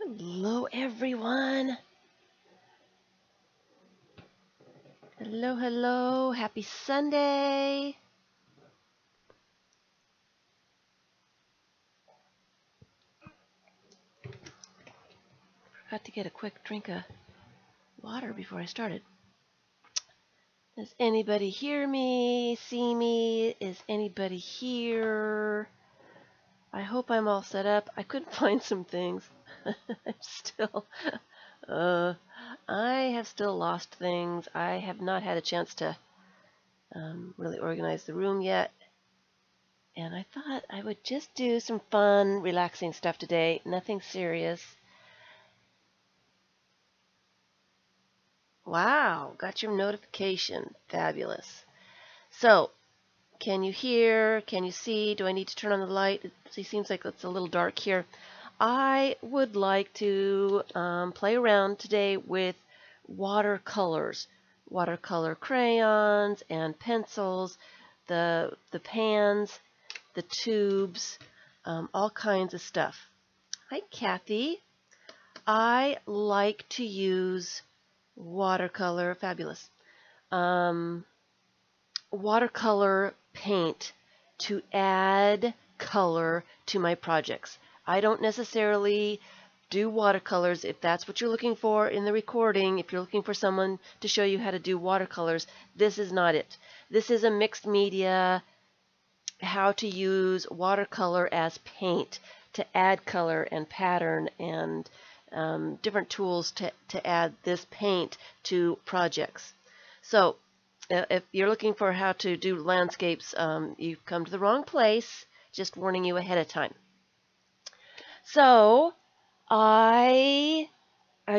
Hello, everyone. Hello, hello. Happy Sunday. Forgot to get a quick drink of water before I started. Does anybody hear me? See me? Is anybody here? I hope I'm all set up. I couldn't find some things. I have still lost things. I have not had a chance to really organize the room yet. And I thought I would just do some fun, relaxing stuff today. Nothing serious. Wow, got your notification. Fabulous. So, can you hear? Can you see? Do I need to turn on the light? It seems like it's a little dark here. I would like to play around today with watercolors, watercolor crayons and pencils, the pans, the tubes, all kinds of stuff. Hi, Kathy. I like to use watercolor, fabulous, watercolor paint to add color to my projects. I don't necessarily do watercolors if that's what you're looking for in the recording. If you're looking for someone to show you how to do watercolors, this is not it. This is a mixed media, how to use watercolor as paint to add color and pattern and different tools to add this paint to projects. So if you're looking for how to do landscapes, you've come to the wrong place. Just warning you ahead of time. So I've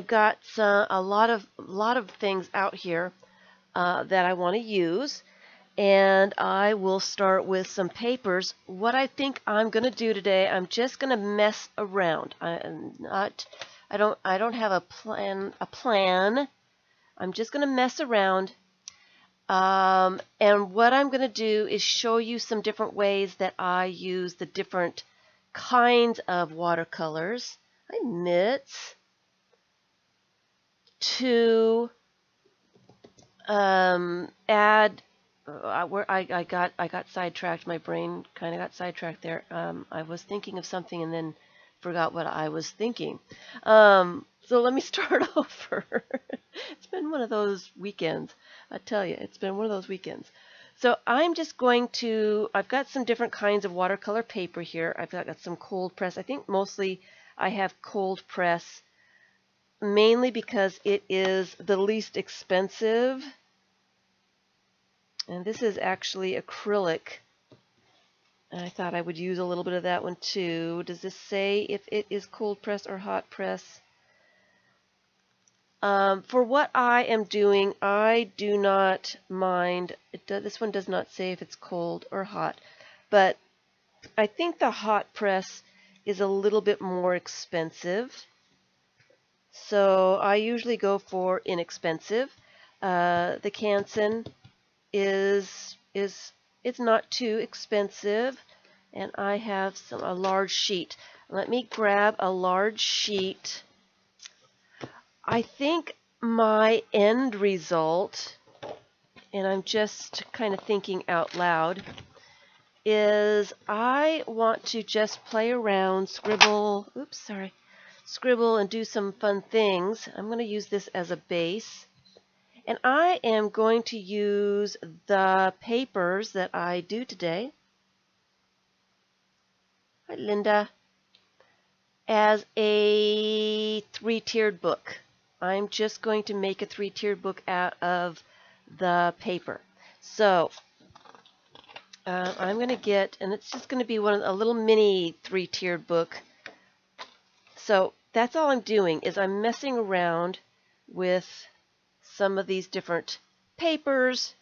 got a lot of things out here that I want to use, and I will start with some papers. What I think I'm going to do today, I'm just going to mess around. I don't have a plan. I'm just going to mess around. And what I'm going to do is show you some different ways that I use the different kinds of watercolors, mitts, to add. Where I got sidetracked. My brain kind of got sidetracked there. I was thinking of something and then forgot what I was thinking. So let me start over. It's been one of those weekends. I tell you, it's been one of those weekends. So I'm just going to, I've got some different kinds of watercolor paper here. I've got some cold press. I think mostly I have cold press, mainly because it is the least expensive. And this is actually acrylic. And I thought I would use a little bit of that one too. Does this say if it is cold press or hot press? For what I am doing, I do not mind. This one does not say if it's cold or hot. But I think the hot press is a little bit more expensive. So I usually go for inexpensive. The Canson is it's not too expensive, and I have a large sheet. Let me grab a large sheet. I think my end result, and I'm just kind of thinking out loud, is I want to just play around, scribble and do some fun things. I'm going to use this as a base. And I am going to use the papers that I do today, hi Linda, as a 3-tiered book. I'm just going to make a 3-tiered book out of the paper. So I'm going to get, and it's just going to be a little mini 3-tiered book. So that's all I'm doing, is I'm messing around with some of these different papers.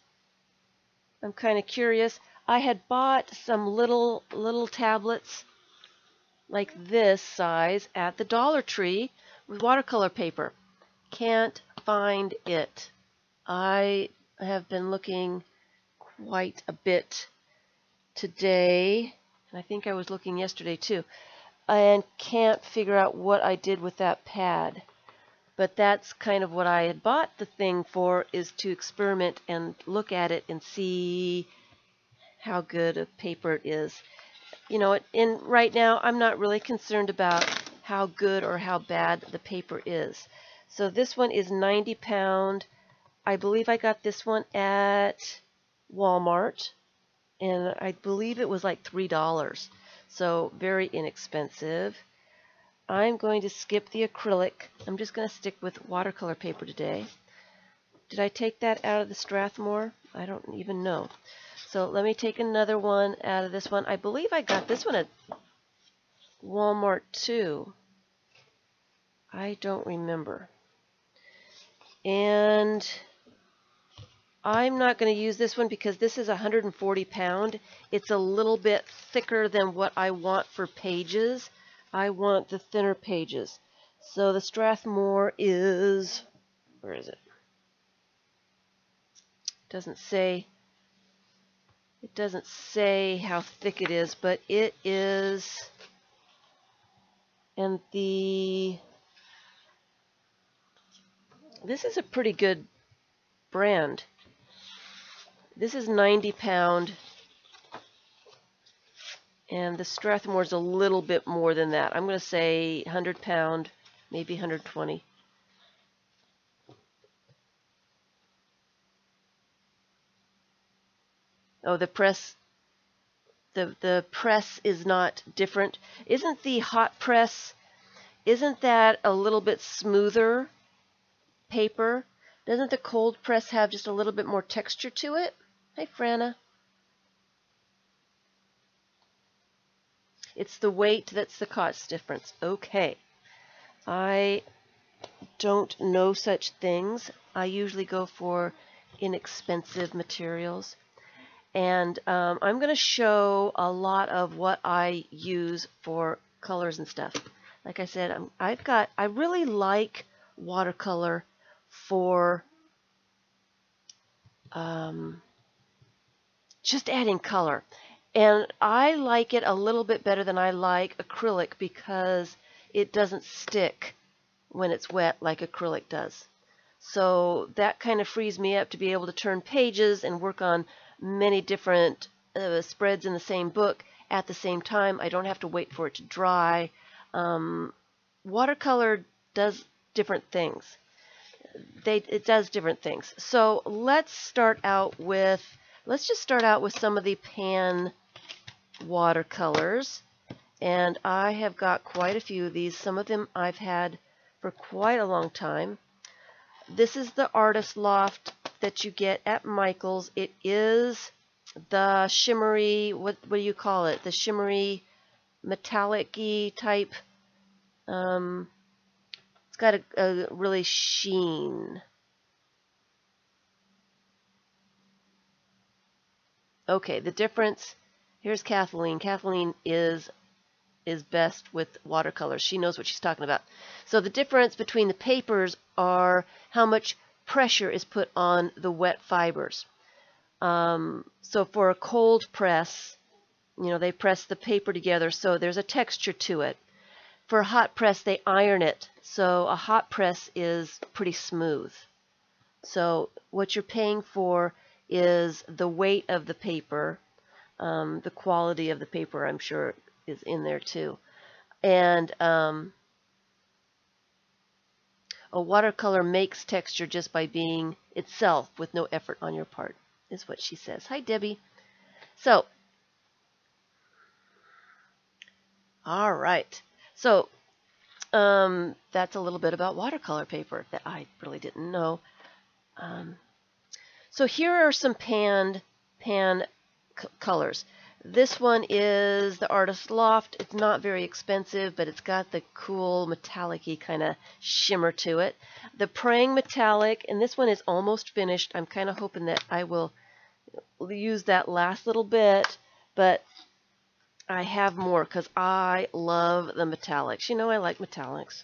I'm kind of curious. I had bought some little tablets like this size at the Dollar Tree with watercolor paper. Can't find it. I have been looking quite a bit today, and I think I was looking yesterday too. and can't figure out what I did with that pad. But that's kind of what I had bought the thing for, is to experiment and look at it and see how good a paper it is. You know, right now I'm not really concerned about how good or how bad the paper is. So this one is 90 pound. I believe I got this one at Walmart, and I believe it was like $3. So very inexpensive. I'm going to skip the acrylic. I'm just going to stick with watercolor paper today. Did I take that out of the Strathmore? I don't even know. So let me take another one out of this one. I believe I got this one at Walmart too. I don't remember. And I'm not going to use this one because this is 140 pound. It's a little bit thicker than what I want for pages. I want the thinner pages. So the Strathmore is, where is it? Doesn't say. It doesn't say how thick it is, but it is, and this is a pretty good brand. This is 90 pound, and the Strathmore's a little bit more than that. I'm going to say 100 pound, maybe 120. Oh, the press is not different. Isn't the hot press, isn't that a little bit smoother paper? Doesn't the cold press have just a little bit more texture to it? Hi, Franna. It's the weight that's the cost difference. Okay. I don't know such things. I usually go for inexpensive materials. And I'm going to show a lot of what I use for colors and stuff. Like I said, I really like watercolor for just adding color. And I like it a little bit better than I like acrylic because it doesn't stick when it's wet like acrylic does. So that kind of frees me up to be able to turn pages and work on many different spreads in the same book at the same time. I don't have to wait for it to dry. Watercolor does different things. It does different things. So let's just start out with some of the pan watercolors. And I have got quite a few of these. Some of them I've had for quite a long time. This is the Artist Loft that you get at Michael's. It is the shimmery, what do you call it? The shimmery metallic-y type. It's got a really sheen. Okay, the difference, here's Kathleen. Kathleen is best with watercolors. She knows what she's talking about. So the difference between the papers are how much pressure is put on the wet fibers. So for a cold press, you know, they press the paper together, so there's a texture to it. For a hot press, they iron it, so a hot press is pretty smooth. So what you're paying for is the weight of the paper, the quality of the paper, I'm sure, is in there too. And a watercolor makes texture just by being itself with no effort on your part, is what she says. Hi, Debbie. So, all right. So, that's a little bit about watercolor paper that I really didn't know. So here are some pan colors. This one is the Artist Loft. It's not very expensive, but it's got the cool metallic-y kind of shimmer to it. The Praying Metallic, and this one is almost finished. I'm kind of hoping that I will use that last little bit, but I have more because I love the metallics. You know I like metallics.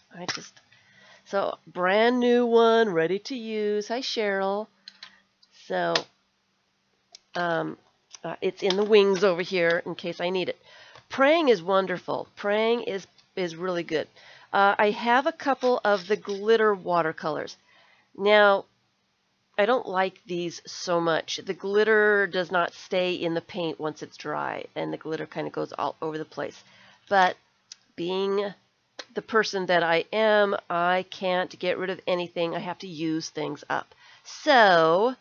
So brand new one, ready to use. Hi, Cheryl. So, it's in the wings over here in case I need it. Praying is wonderful. Praying is is really good. I have a couple of the glitter watercolors. Now, I don't like these so much. The glitter does not stay in the paint once it's dry, and the glitter kind of goes all over the place. But being the person that I am, I can't get rid of anything. I have to use things up. So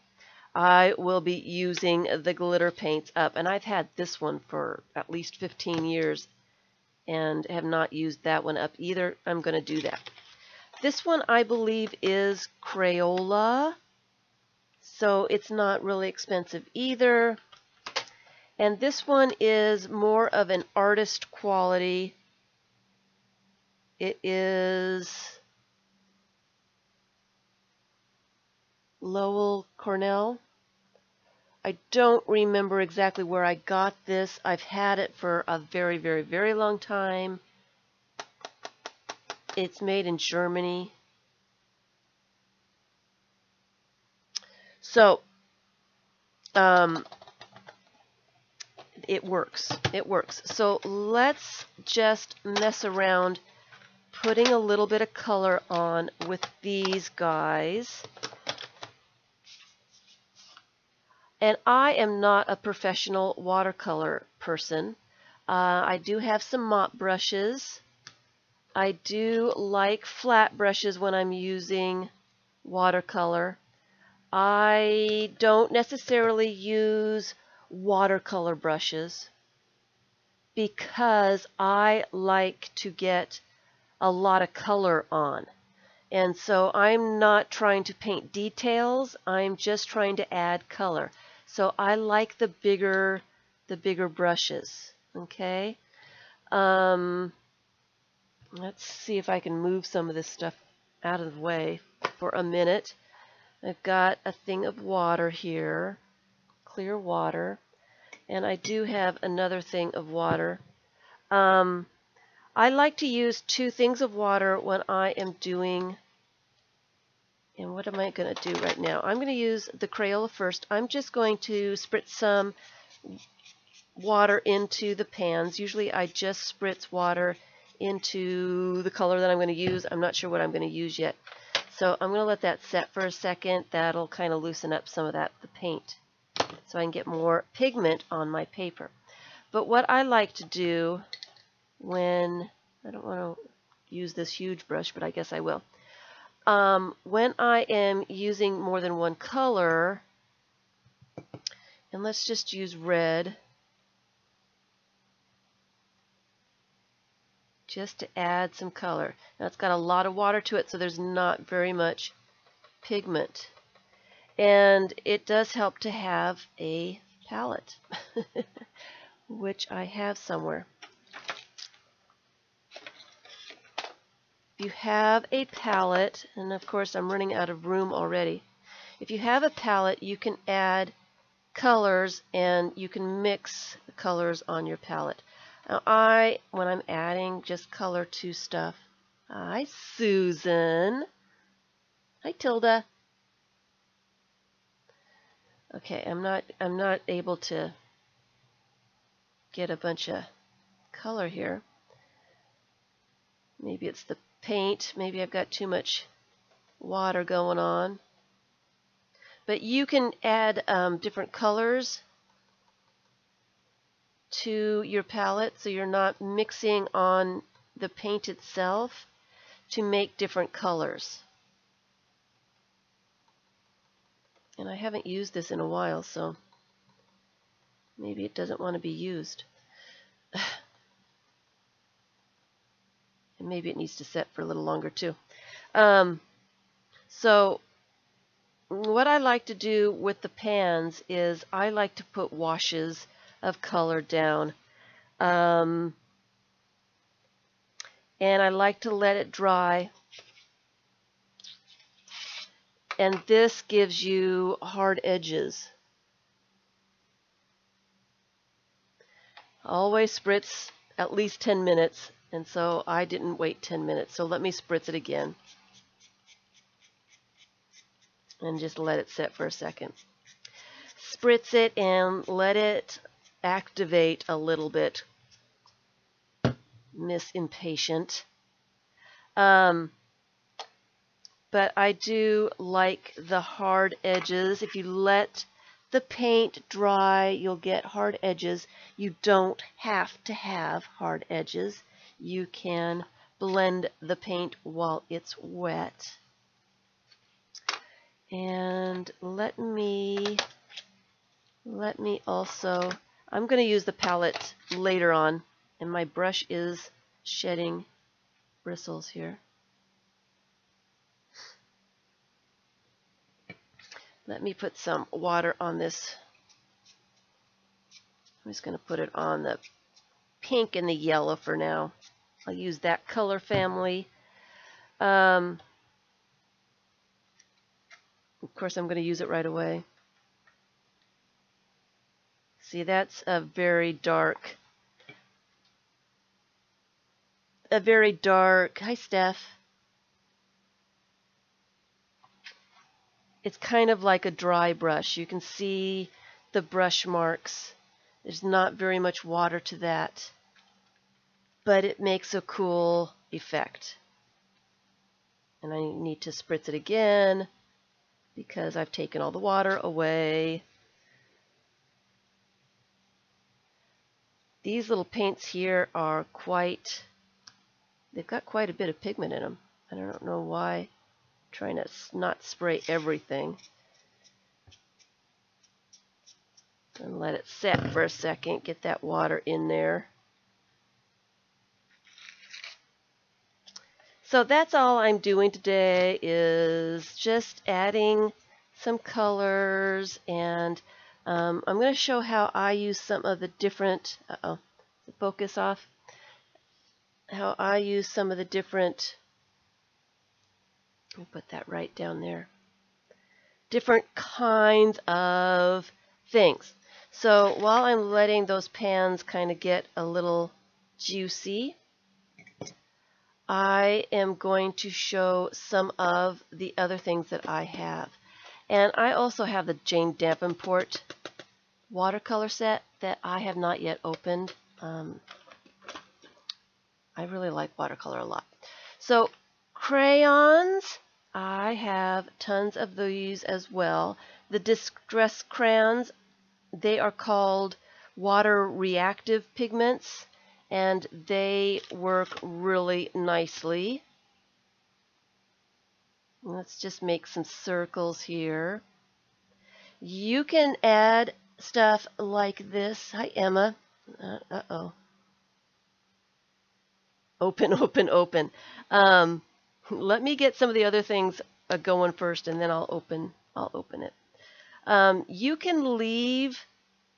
I will be using the glitter paints up, and I've had this one for at least 15 years and have not used that one up either. I'm going to do that. This one I believe is Crayola, so it's not really expensive either. And this one is more of an artist quality. It is Lowell Cornell. I don't remember exactly where I got this. I've had it for a very, very, very long time. It's made in Germany. So, it works. It works. So let's just mess around putting a little bit of color on with these guys. And I am not a professional watercolor person. I do have some mop brushes. I do like flat brushes when I'm using watercolor. I don't necessarily use watercolor brushes because I like to get a lot of color on. And so I'm not trying to paint details. I'm just trying to add color. So I like the bigger brushes. Okay. Let's see if I can move some of this stuff out of the way for a minute. I've got a thing of water here, clear water, and I do have another thing of water. I like to use 2 things of water when I am doing. And what am I going to do right now? I'm going to use the Crayola first. I'm just going to spritz some water into the pans. Usually I just spritz water into the color that I'm going to use. I'm not sure what I'm going to use yet. So I'm going to let that set for a second. That'll kind of loosen up some of the paint so I can get more pigment on my paper. But what I like to do when, I don't want to use this huge brush, but I guess I will. When I am using more than one color, and let's just use red, just to add some color. Now it's got a lot of water to it, so there's not very much pigment. And it does help to have a palette, which I have somewhere. If you have a palette, and of course I'm running out of room already. If you have a palette, you can add colors and you can mix the colors on your palette. Now when I'm adding just color to stuff, hi Susan, hi Tilda. Okay, I'm not able to get a bunch of color here. Maybe it's the paint. Maybe I've got too much water going on. But you can add different colors to your palette so you're not mixing on the paint itself to make different colors. And I haven't used this in a while, so maybe it doesn't want to be used. And maybe it needs to set for a little longer too. So what I like to do with the pans is I like to put washes of color down. And I like to let it dry. And this gives you hard edges. Always spritz at least 10 minutes. And so I didn't wait 10 minutes. So let me spritz it again. And just let it set for a second. Spritz it and let it activate a little bit. Miss Impatient. But I do like the hard edges. If you let the paint dry, you'll get hard edges. You don't have to have hard edges. You can blend the paint while it's wet. And let me also, I'm going to use the palette later on, and my brush is shedding bristles here. Let me put some water on this. I'm just going to put it on the pink and the yellow for now. I'll use that color family. Of course, I'm going to use it right away. See, that's a very dark, hi Steph. It's kind of like a dry brush. You can see the brush marks. There's not very much water to that, but it makes a cool effect. And I need to spritz it again because I've taken all the water away. These little paints here are they've got quite a bit of pigment in them. I don't know why. I'm trying to not spray everything. And let it set for a second, get that water in there. So that's all I'm doing today, is just adding some colors, and I'm going to show how I use some of the different, focus off, how I use some of the different, let me put that right down there, different kinds of things. So while I'm letting those pans kind of get a little juicy, I am going to show some of the other things that I have. And I also have the Jane Davenport watercolor set that I have not yet opened. I really like watercolor a lot. So crayons, I have tons of these as well. The distress crayons, they are called water reactive pigments, and they work really nicely. Let's just make some circles here. You can add stuff like this. Hi, Emma. Uh-oh. Open, open, open. Let me get some of the other things going first, and then I'll open it. You can leave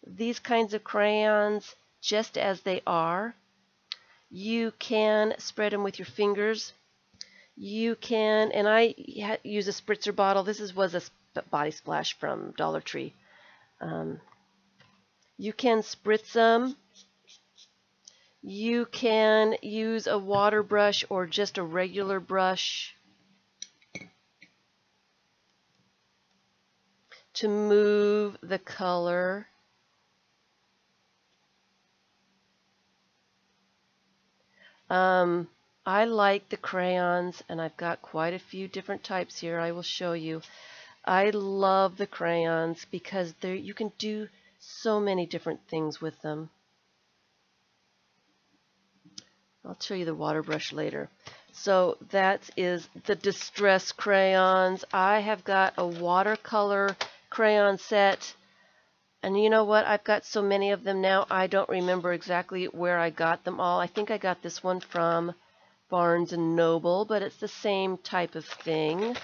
these kinds of crayons just as they are. You can spread them with your fingers. You can, and I use a spritzer bottle. This was a body splash from Dollar Tree. You can spritz them. You can use a water brush or just a regular brush to move the color. I like the crayons, and I've got quite a few different types here. I will show you. I love the crayons because you can do so many different things with them. I'll show you the water brush later. So that is the distress crayons. I have got a watercolor crayon set. And you know what? I've got so many of them now, I don't remember exactly where I got them all. I think I got this one from Barnes & Noble, but it's the same type of thing,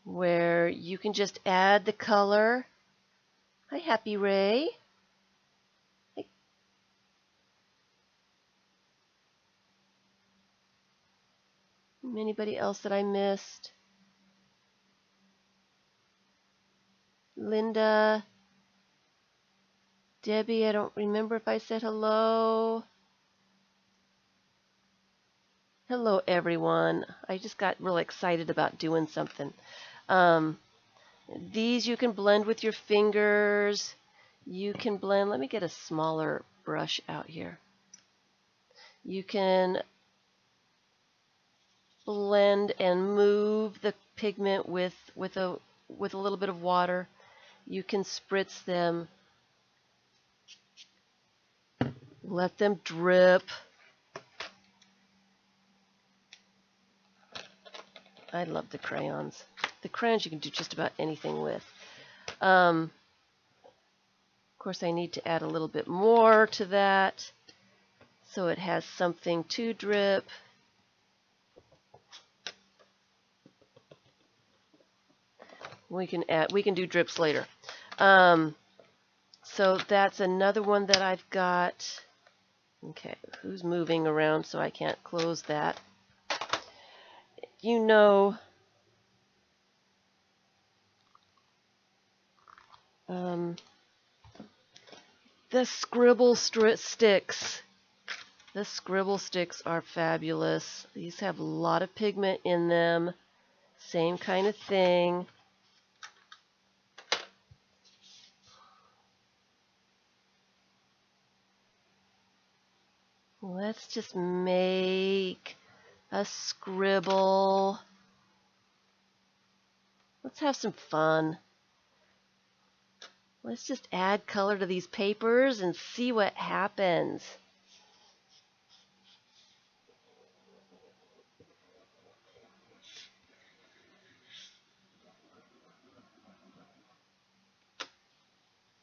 where you can just add the color. Hi, Happy Ray. Hi. Anybody else that I missed? Linda, Debbie, I don't remember if I said hello. Hello, everyone. I just got really excited about doing something. These you can blend with your fingers. You can blend, let me get a smaller brush. brush out here. You can blend and move the pigment with a little bit of water. You can spritz them, let them drip. I love the crayons. The crayons you can do just about anything with. Of course, I need to add a little bit more to that so it has something to drip. We can do drips later. So that's another one that I've got. Okay, who's moving around so I can't close that? You know, the scribble sticks. The scribble sticks are fabulous. These have a lot of pigment in them. Same kind of thing. Let's just make a scribble. Let's have some fun. Let's just add color to these papers and see what happens.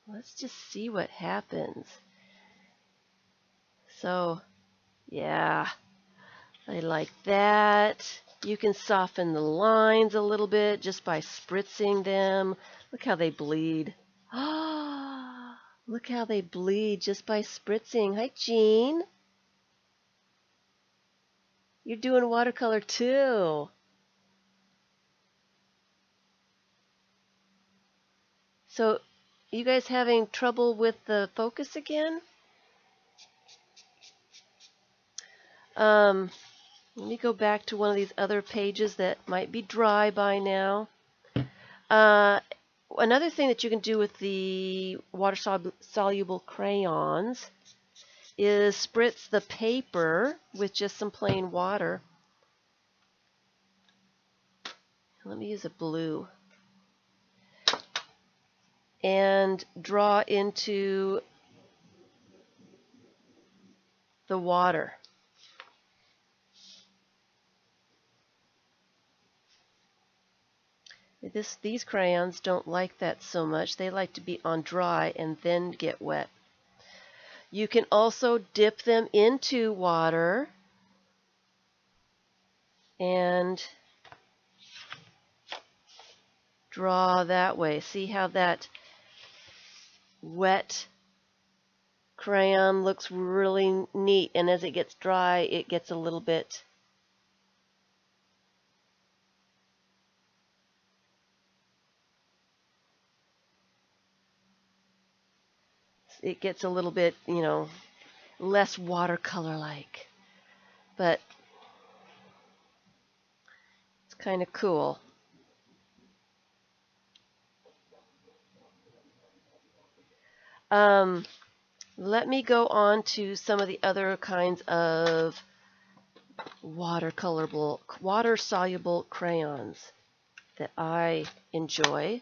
Let's just see what happens. So, yeah, I like that. You can soften the lines a little bit just by spritzing them. Look how they bleed. Ah, look how they bleed just by spritzing. Hi, Jean. You're doing watercolor too. So, you guys having trouble with the focus again? Let me go back to one of these other pages that might be dry by now. Another thing that you can do with the water-soluble crayons is spritz the paper with just some plain water. Let me use a blue. And draw into the water. These crayons don't like that so much. They like to be on dry and then get wet. You can also dip them into water and draw that way. See how that wet crayon looks really neat, and as it gets dry, it gets a little bit you know, less watercolor-like. But it's kind of cool. Let me go on to some of the other kinds of water-soluble crayons that I enjoy,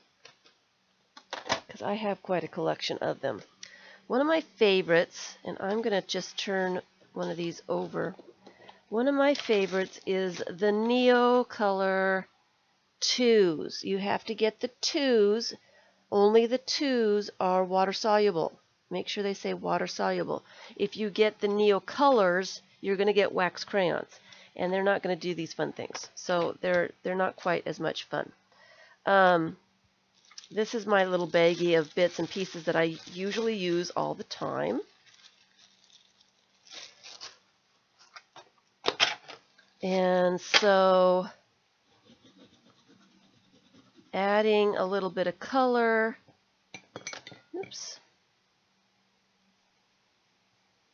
because I have quite a collection of them. One of my favorites, and I'm going to just turn one of these over. One of my favorites is the Neocolor 2s. You have to get the 2s. Only the 2s are water-soluble. Make sure they say water-soluble. If you get the Neocolors, you're going to get wax crayons, and they're not going to do these fun things. So they're not quite as much fun. This is my little baggie of bits and pieces that I usually use all the time. And so adding a little bit of color. Oops.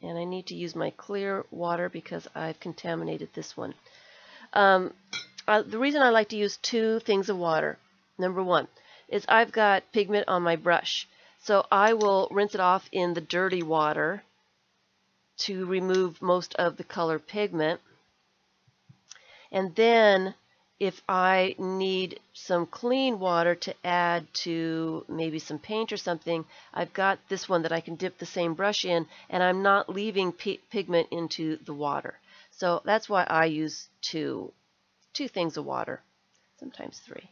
And I need to use my clear water because I've contaminated this one. The reason I like to use 2 things of water, number 1, is I've got pigment on my brush. So I will rinse it off in the dirty water to remove most of the color pigment. And then if I need some clean water to add to maybe some paint or something, I've got this one that I can dip the same brush in, and I'm not leaving pigment into the water. So that's why I use two things of water, sometimes 3.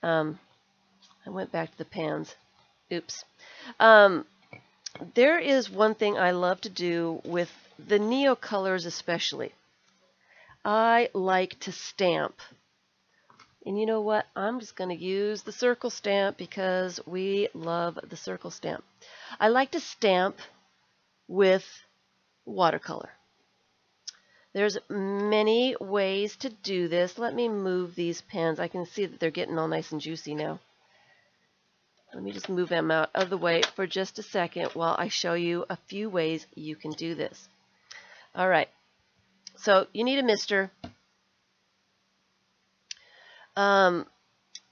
I went back to the pans. Oops. There is one thing I love to do with the Neo colors especially. I like to stamp. And you know what? I'm just going to use the circle stamp because we love the circle stamp. I like to stamp with watercolor. There's many ways to do this. Let me move these pens. I can see that they're getting all nice and juicy now. Let me just move them out of the way for just a second while I show you a few ways you can do this. All right, so you need a mister. One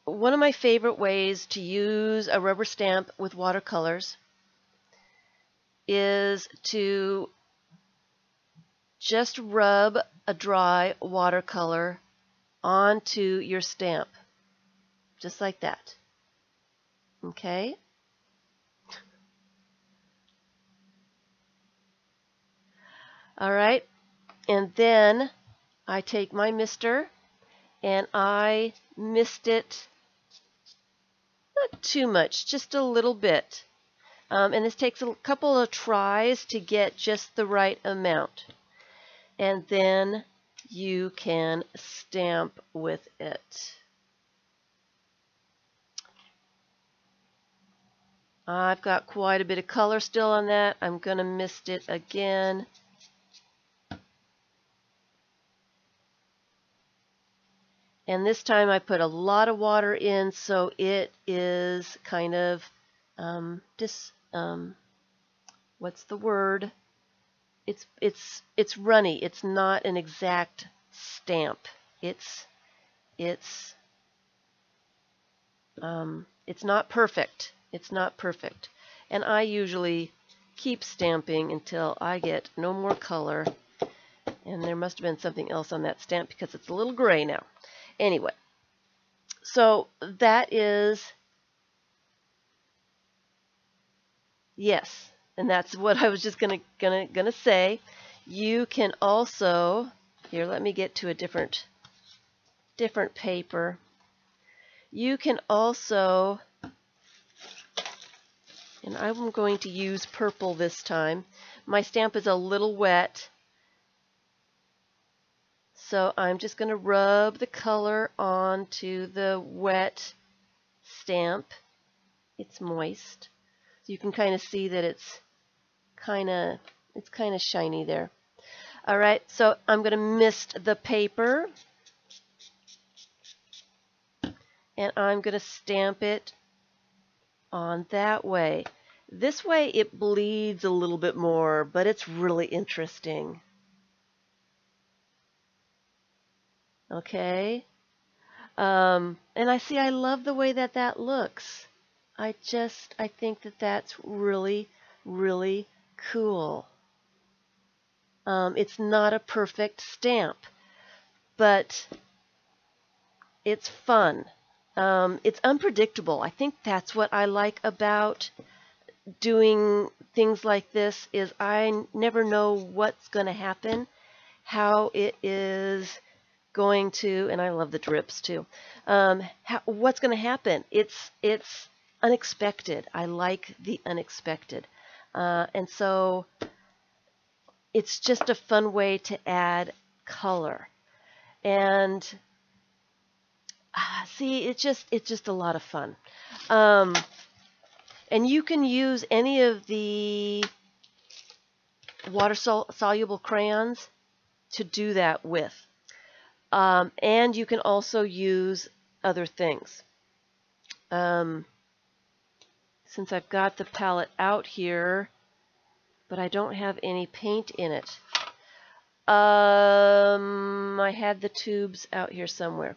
of my favorite ways to use a rubber stamp with watercolors is to just rub a dry watercolor onto your stamp, just like that. Okay? All right, and then I take my mister and I mist it, not too much, just a little bit. And this takes a couple of tries to get just the right amount. And then you can stamp with it. I've got quite a bit of color still on that. I'm going to mist it again. And this time I put a lot of water in, so it is kind of what's the word? It's runny. It's not an exact stamp. It's not perfect. It's not perfect. And I usually keep stamping until I get no more color. And there must have been something else on that stamp because it's a little gray now. Anyway, so that is, yes, and that's what I was just gonna say. You can also, here, let me get to a different paper. You can also, and I'm going to use purple this time. My stamp is a little wet, so I'm just going to rub the color onto the wet stamp. It's moist. So you can kind of see that it's kind of shiny there. All right, so I'm going to mist the paper, and I'm going to stamp it on that way. This way it bleeds a little bit more, but it's really interesting. Okay, and I love the way that looks. I think that that's really, really cool. It's not a perfect stamp, but it's fun. It's unpredictable. I think that's what I like about doing things like this, is I never know what's going to happen, how it is going to, and I love the drips too, what's going to happen. It's unexpected. I like the unexpected. And so it's just a fun way to add color. And see, it's just a lot of fun. And you can use any of the water-soluble crayons to do that with. And you can also use other things. Since I've got the palette out here, but I don't have any paint in it. I had the tubes out here somewhere.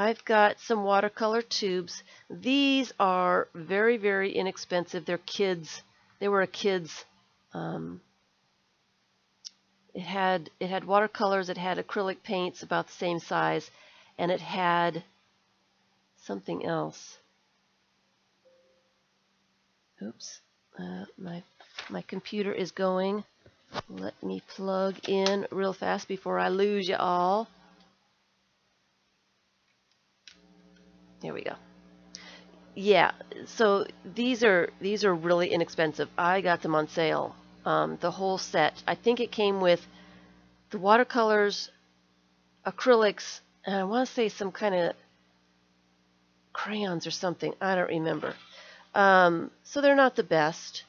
I've got some watercolor tubes. These are very, very inexpensive. They're kids. They were a kid's. It had watercolors. It had acrylic paints about the same size, and it had something else. Oops, my computer is going. Let me plug in real fast before I lose you all. There we go. Yeah, so these are really inexpensive. I got them on sale. The whole set. I think it came with the watercolors, acrylics, and I want to say some kind of crayons or something. I don't remember. So they're not the best,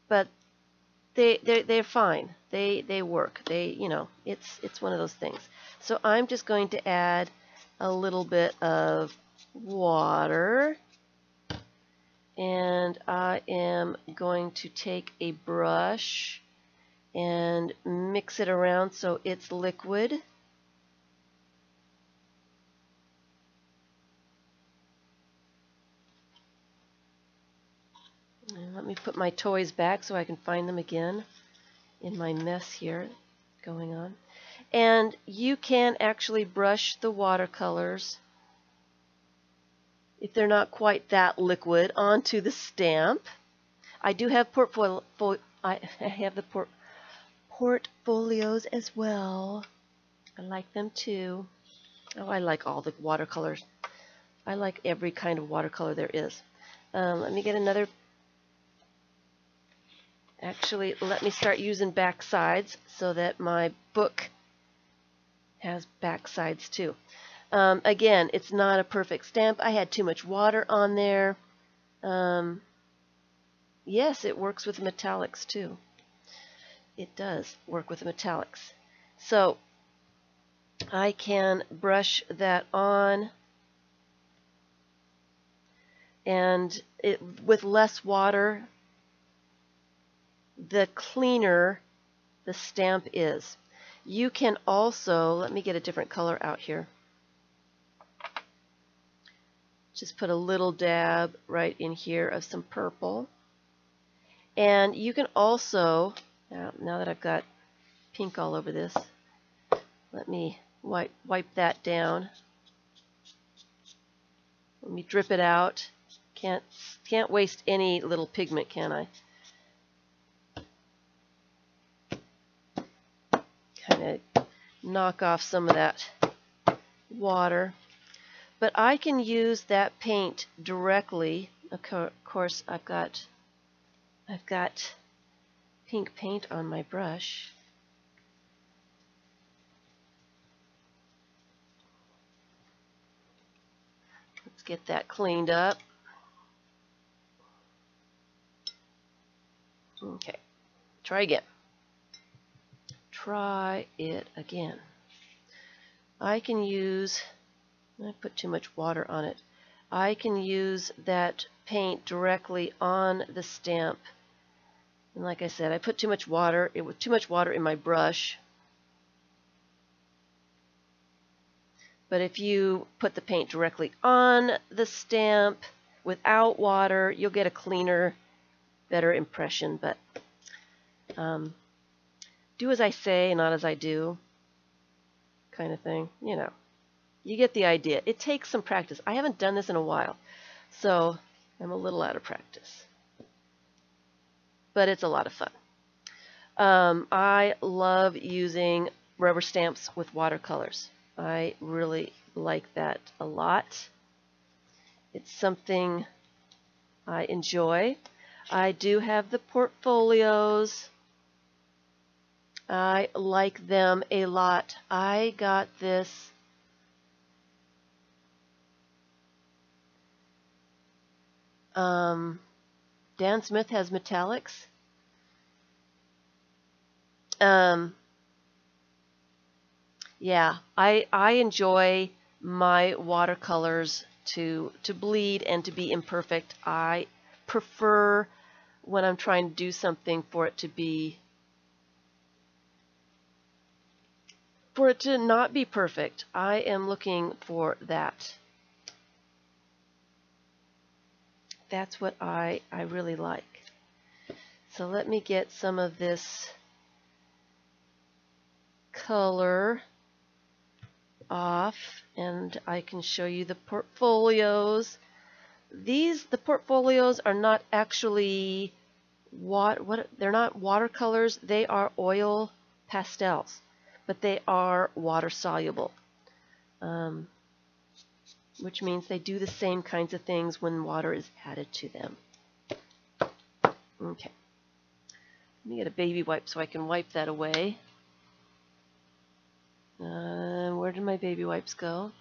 but they're fine. They work. It's one of those things. So I'm just going to add a little bit of water, and I am going to take a brush and mix it around so it's liquid. And let me put my toys back so I can find them again in my mess here going on. And you can actually brush the watercolors, if they're not quite that liquid, onto the stamp. I do have I have the portfolios as well. I like them too. Oh, I like all the watercolors. I like every kind of watercolor there is. Let me get another. Actually, let me start using back sides so that my book has back sides too. Again, it's not a perfect stamp. I had too much water on there. Yes, it works with metallics too. It does work with the metallics. So I can brush that on, and with less water, the cleaner the stamp is. You can also, let me get a different color out here. Just put a little dab right in here of some purple. And you can also, now that I've got pink all over this, let me wipe that down. Let me drip it out. Can't waste any little pigment, can I? Kind of knock off some of that water. But I can use that paint directly. Of course, I've got pink paint on my brush. Let's get that cleaned up. Okay, try again. Try it again. I can use, I put too much water on it. I can use that paint directly on the stamp. And like I said, I put too much water. It was too much water in my brush. But if you put the paint directly on the stamp without water, you'll get a cleaner, better impression. But do as I say, not as I do, kind of thing. You know, you get the idea. It takes some practice. I haven't done this in a while, so I'm a little out of practice. But it's a lot of fun. I love using rubber stamps with watercolors. I really like that a lot. It's something I enjoy. I do have the portfolios. I like them a lot. I got this Dan Smith has metallics. Yeah, I enjoy my watercolors to bleed and to be imperfect. I prefer when I'm trying to do something for it to be for it to not be perfect. I am looking for that. That's what I really like. So let me get some of this color off and I can show you the portfolios. The portfolios are not actually they're not watercolors, they are oil pastels, but they are water soluble, which means they do the same kinds of things when water is added to them. Okay, let me get a baby wipe so I can wipe that away. Where did my baby wipes go?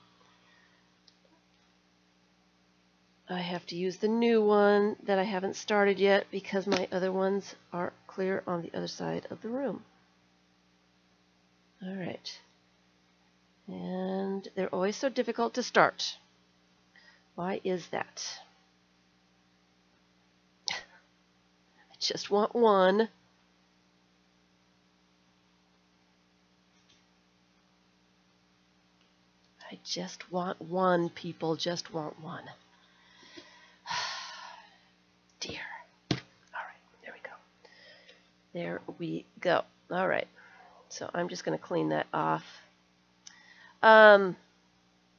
I have to use the new one that I haven't started yet because my other ones are clear on the other side of the room. All right. And they're always so difficult to start. Why is that? I just want one. I just want one, people. Just want one. Dear. All right, there we go. There we go. All right, so I'm just going to clean that off. And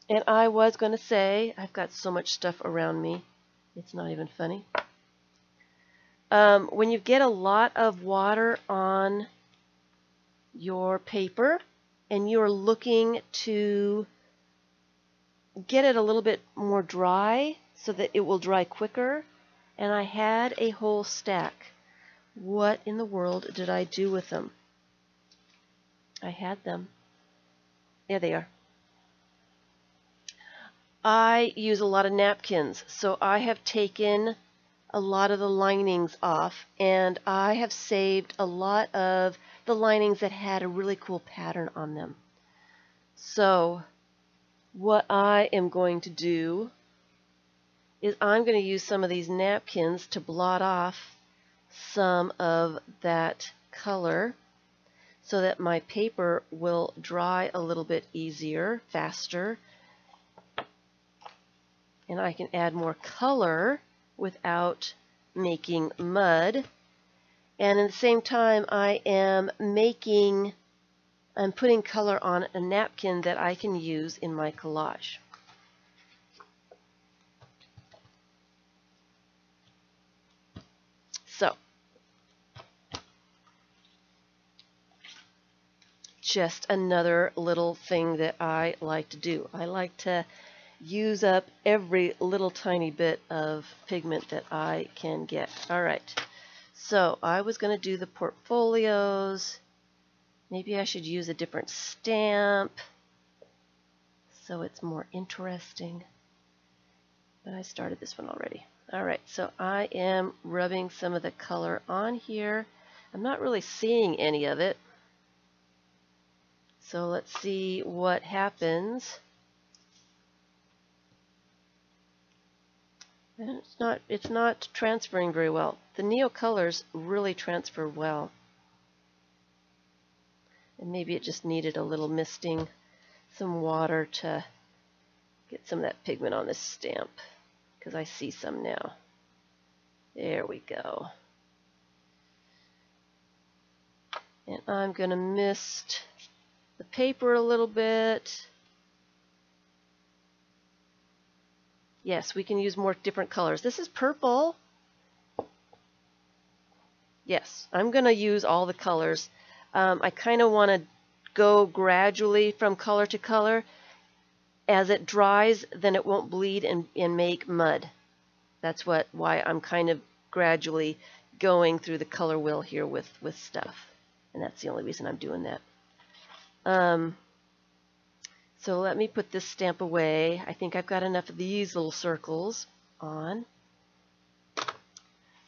I was going to say, I've got so much stuff around me, it's not even funny. When you get a lot of water on your paper and you're looking to get it a little bit more dry so that it will dry quicker, and I had a whole stack. What in the world did I do with them? I had them. There they are. I use a lot of napkins, so I have taken a lot of the linings off, and I have saved a lot of the linings that had a really cool pattern on them. So what I am going to do is I'm going to use some of these napkins to blot off some of that color so that my paper will dry a little bit easier, faster, and I can add more color without making mud. And at the same time I'm putting color on a napkin that I can use in my collage. So, just another little thing that I like to do. I like to use up every little tiny bit of pigment that I can get. All right, so I was going to do the portfolios. Maybe I should use a different stamp so it's more interesting. But I started this one already. Alright, so I am rubbing some of the color on here. I'm not really seeing any of it. So let's see what happens. And it's not transferring very well. The Neo colors really transfer well. And maybe it just needed a little misting, some water to get some of that pigment on this stamp, because I see some now. There we go. And I'm going to mist the paper a little bit. Yes, we can use more different colors. This is purple. Yes, I'm going to use all the colors. I kind of want to go gradually from color to color. As it dries, then it won't bleed and make mud. That's why I'm kind of gradually going through the color wheel here with stuff. And that's the only reason I'm doing that. So let me put this stamp away. I think I've got enough of these little circles on.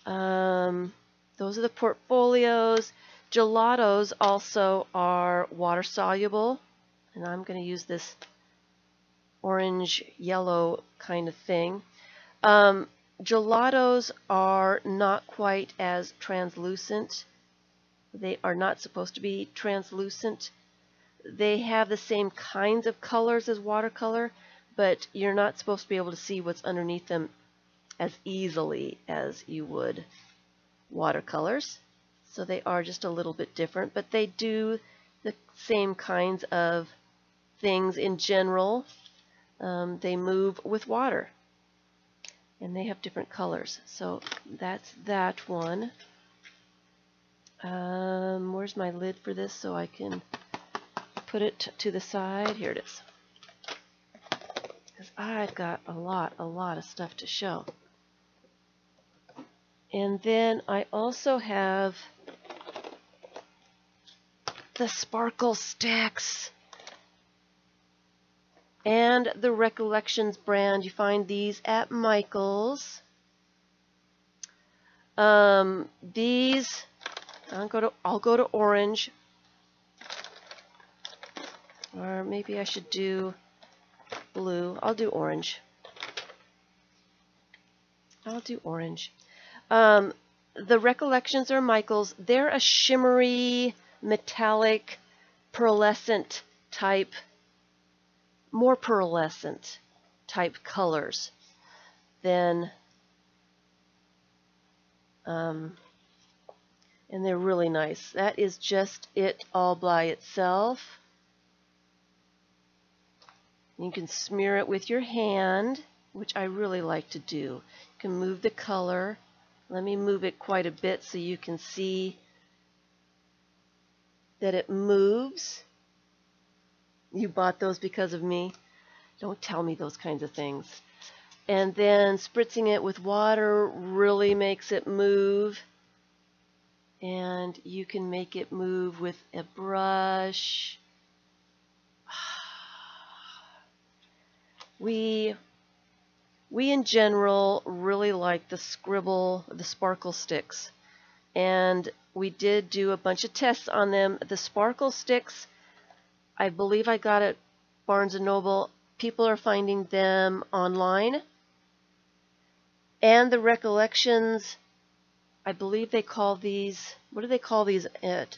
Those are the portfolios. Gelatos also are water soluble, and I'm going to use this orange yellow kind of thing. Gelatos are not quite as translucent. They are not supposed to be translucent, They have the same kinds of colors as watercolor, but you're not supposed to be able to see what's underneath them as easily as you would watercolors. So they are just a little bit different, but they do the same kinds of things in general. They move with water, and they have different colors. So that's that one. Where's my lid for this so I can put it to the side? Here it is. Because I've got a lot of stuff to show. And then I also have the sparkle sticks and the Recollections brand. You find these at Michael's. These, I'll go to orange, or maybe I should do blue. I'll do orange. The Recollections are Michael's. They're a shimmery, metallic, pearlescent type, more pearlescent type colors than, and they're really nice. That is just it all by itself. You can smear it with your hand, which I really like to do. You can move the color. Let me move it quite a bit so you can see that it moves. You bought those because of me? Don't tell me those kinds of things. And then spritzing it with water really makes it move. And you can make it move with a brush. We in general really like the sparkle sticks, and we did do a bunch of tests on them. The sparkle sticks, I believe I got at Barnes & Noble. People are finding them online. And the Recollections, I believe they call these, what do they call these at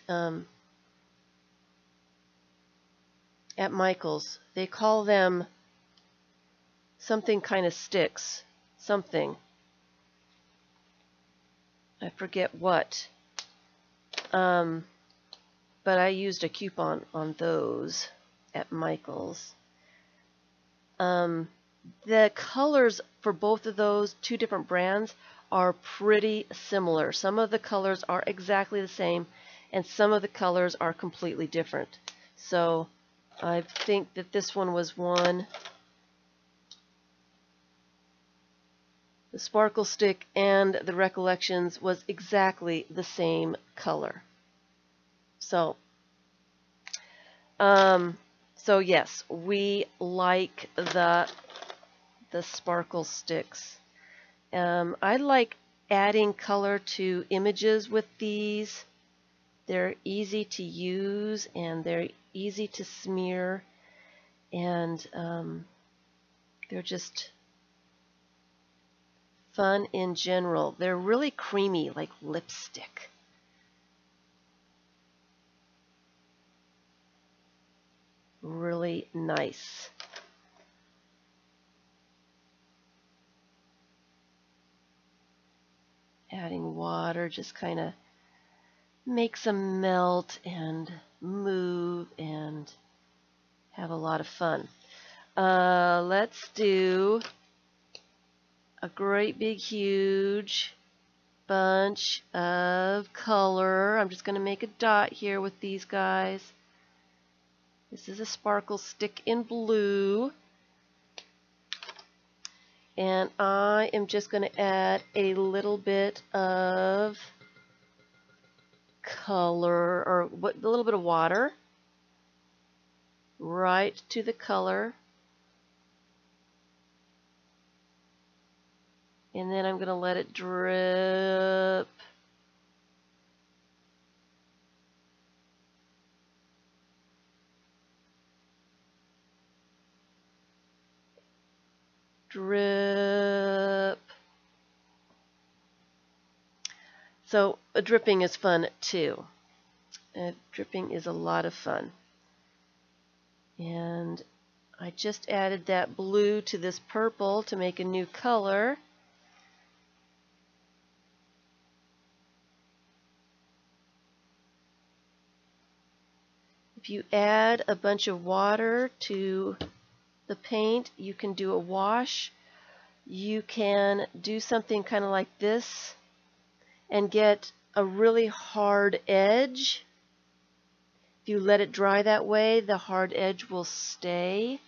Michael's? They call them something kind of sticks. Something. I forget what. But I used a coupon on those at Michael's. The colors for both of those two different brands are pretty similar. Some of the colors are exactly the same, and some of the colors are completely different. So I think that this one was one. The sparkle stick and the Recollections was exactly the same color. So yes, we like the sparkle sticks. I like adding color to images with these. They're easy to use and they're easy to smear, and they're just fun in general. They're really creamy, like lipstick. Really nice. Adding water just kind of makes them melt and move and have a lot of fun. Let's do a great big huge bunch of color. I'm just going to make a dot here with these guys. This is a sparkle stick in blue. And I am just going to add a little bit of color, or a little bit of water right to the color. And then I'm going to let it drip. Drip. So dripping is fun too. Dripping is a lot of fun. And I just added that blue to this purple to make a new color. If you add a bunch of water to the paint, you can do a wash. You can do something kind of like this and get a really hard edge. If you let it dry that way, the hard edge will stay.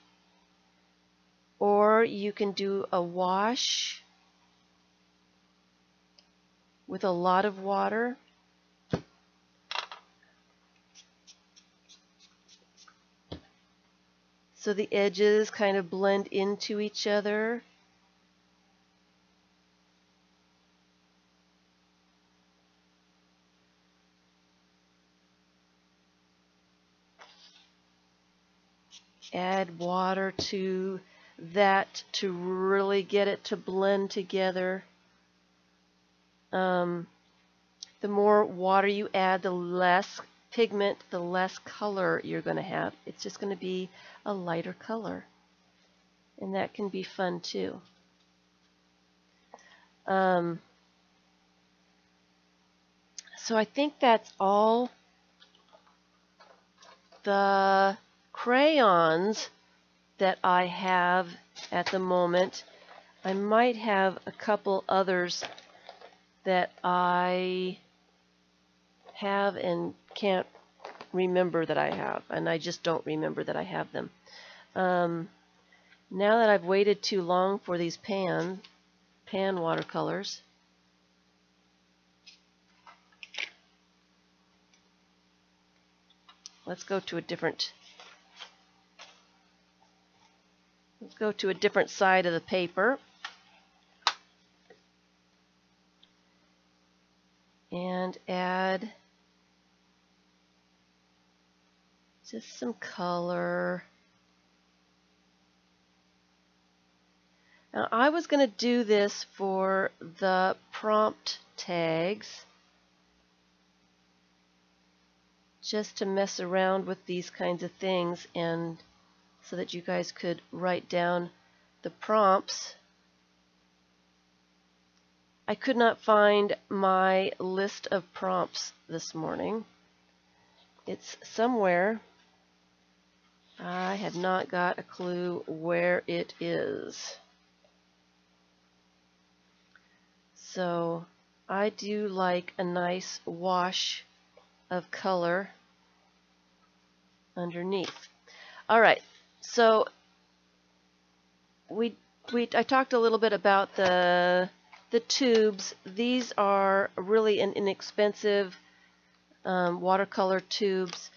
Or you can do a wash with a lot of water. So the edges kind of blend into each other. Add water to that to really get it to blend together. The more water you add, the less pigment, the less color you're going to have. It's just going to be a lighter color. And that can be fun too. So I think that's all the crayons that I have at the moment. I might have a couple others that I have and can't remember that I have, and I just don't remember that I have them. Now that I've waited too long for these pan watercolors, let's go to a different side of the paper. And add just some color. Now I was going to do this for the prompt tags, just to mess around with these kinds of things, and so that you guys could write down the prompts. I could not find my list of prompts this morning. It's somewhere. I have not got a clue where it is. So I do like a nice wash of color underneath. All right, so I talked a little bit about the tubes. These are really inexpensive watercolor tubes.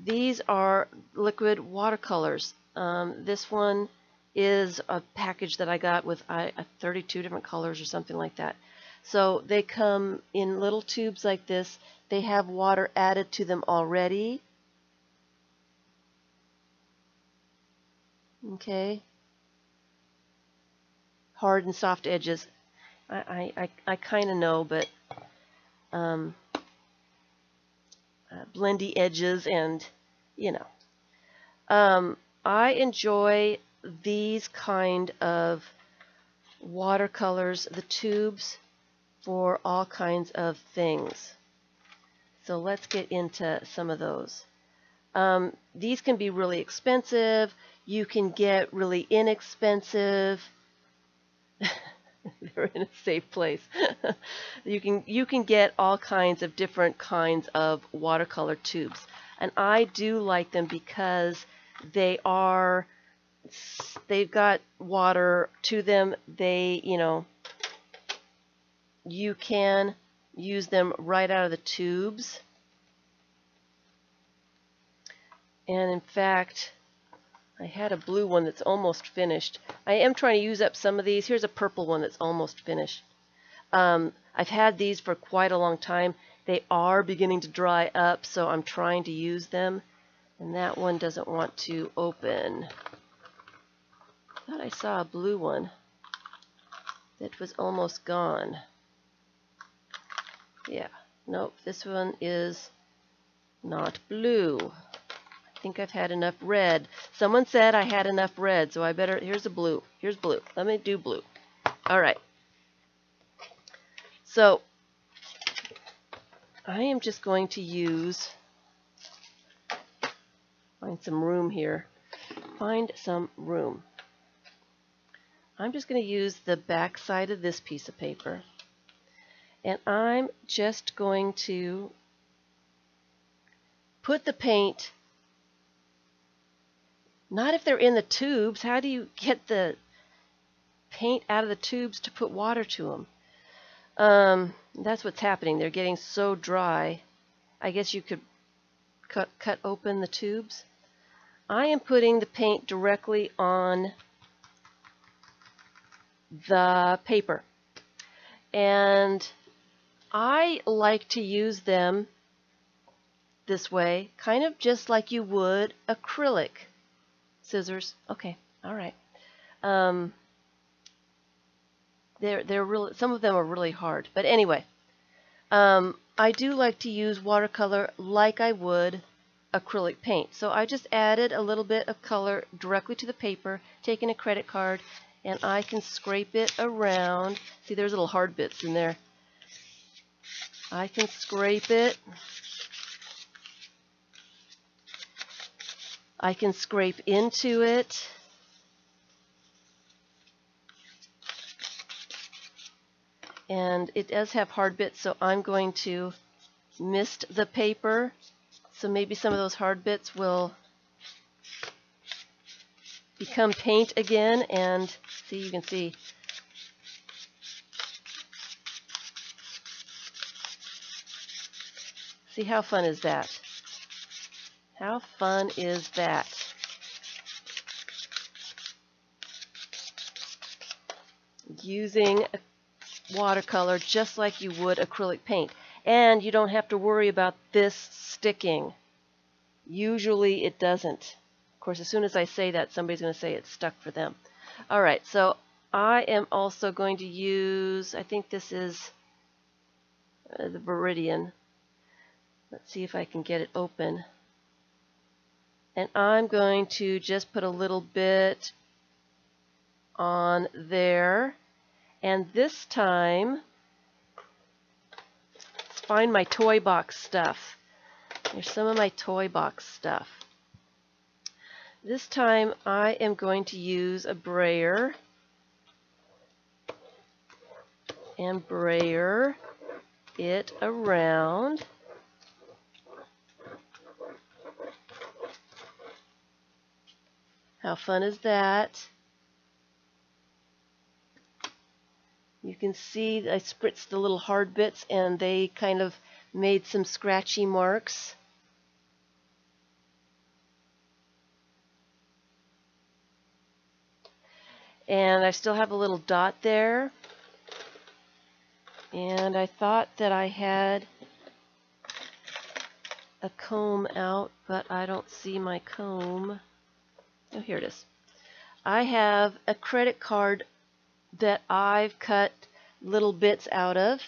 These are liquid watercolors. This one is a package that I got with 32 different colors or something like that. So they come in little tubes like this. They have water added to them already. Okay. Hard and soft edges. I kind of know, but blendy edges, and you know. I enjoy these kind of watercolors, the tubes, for all kinds of things. So let's get into some of those. These can be really expensive. You can get really inexpensive. They're in a safe place. You can get all kinds of different kinds of watercolor tubes, and I do like them because they've got water to them. You can use them right out of the tubes. And in fact, I had a blue one that's almost finished. I am trying to use up some of these. Here's a purple one that's almost finished. I've had these for quite a long time. They are beginning to dry up, so I'm trying to use them. And that one doesn't want to open. I thought I saw a blue one that was almost gone. Yeah, nope, this one is not blue. I think I've had enough red. Someone said I had enough red, so I better, here's a blue. Here's blue. Let me do blue. All right. So I am just going to find some room here. Find some room. I'm just going to use the back side of this piece of paper. And I'm just going to put the paint, not if they're in the tubes. How do you get the paint out of the tubes to put water to them? That's what's happening. They're getting so dry. I guess you could cut open the tubes. I am putting the paint directly on the paper. And I like to use them this way, kind of just like you would acrylic. Scissors. Okay. All right. They're really, some of them are really hard, but anyway, I do like to use watercolor like I would acrylic paint. So I just added a little bit of color directly to the paper, taking a credit card, and I can scrape it around. See, there's little hard bits in there. I can scrape it. I can scrape into it. And it does have hard bits, so I'm going to mist the paper. So maybe some of those hard bits will become paint again. And see, you can see. See, how fun is that? How fun is that? Using watercolor just like you would acrylic paint. And you don't have to worry about this sticking. Usually it doesn't. Of course, as soon as I say that, somebody's going to say it's stuck for them. All right, so I am also going to use, I think this is the Viridian. Let's see if I can get it open. And I'm going to just put a little bit on there. And this time, let's find my toy box stuff. There's some of my toy box stuff. This time I am going to use a brayer and brayer it around. How fun is that? You can see I spritzed the little hard bits and they kind of made some scratchy marks. And I still have a little dot there. And I thought that I had a comb out, but I don't see my comb. Oh, here it is. I have a credit card that I've cut little bits out of.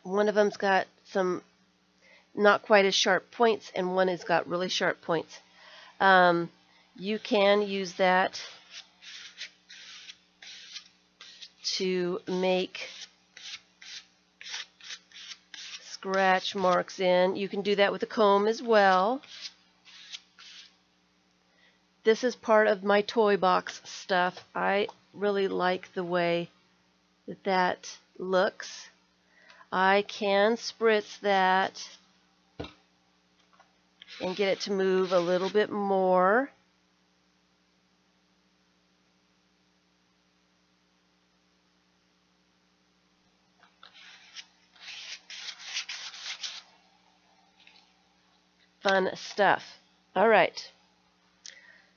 One of them's got some not quite as sharp points, and one has got really sharp points. You can use that to make scratch marks in. You can do that with a comb as well. This is part of my toy box stuff. I really like the way that that looks. I can spritz that and get it to move a little bit more. Fun stuff. All right.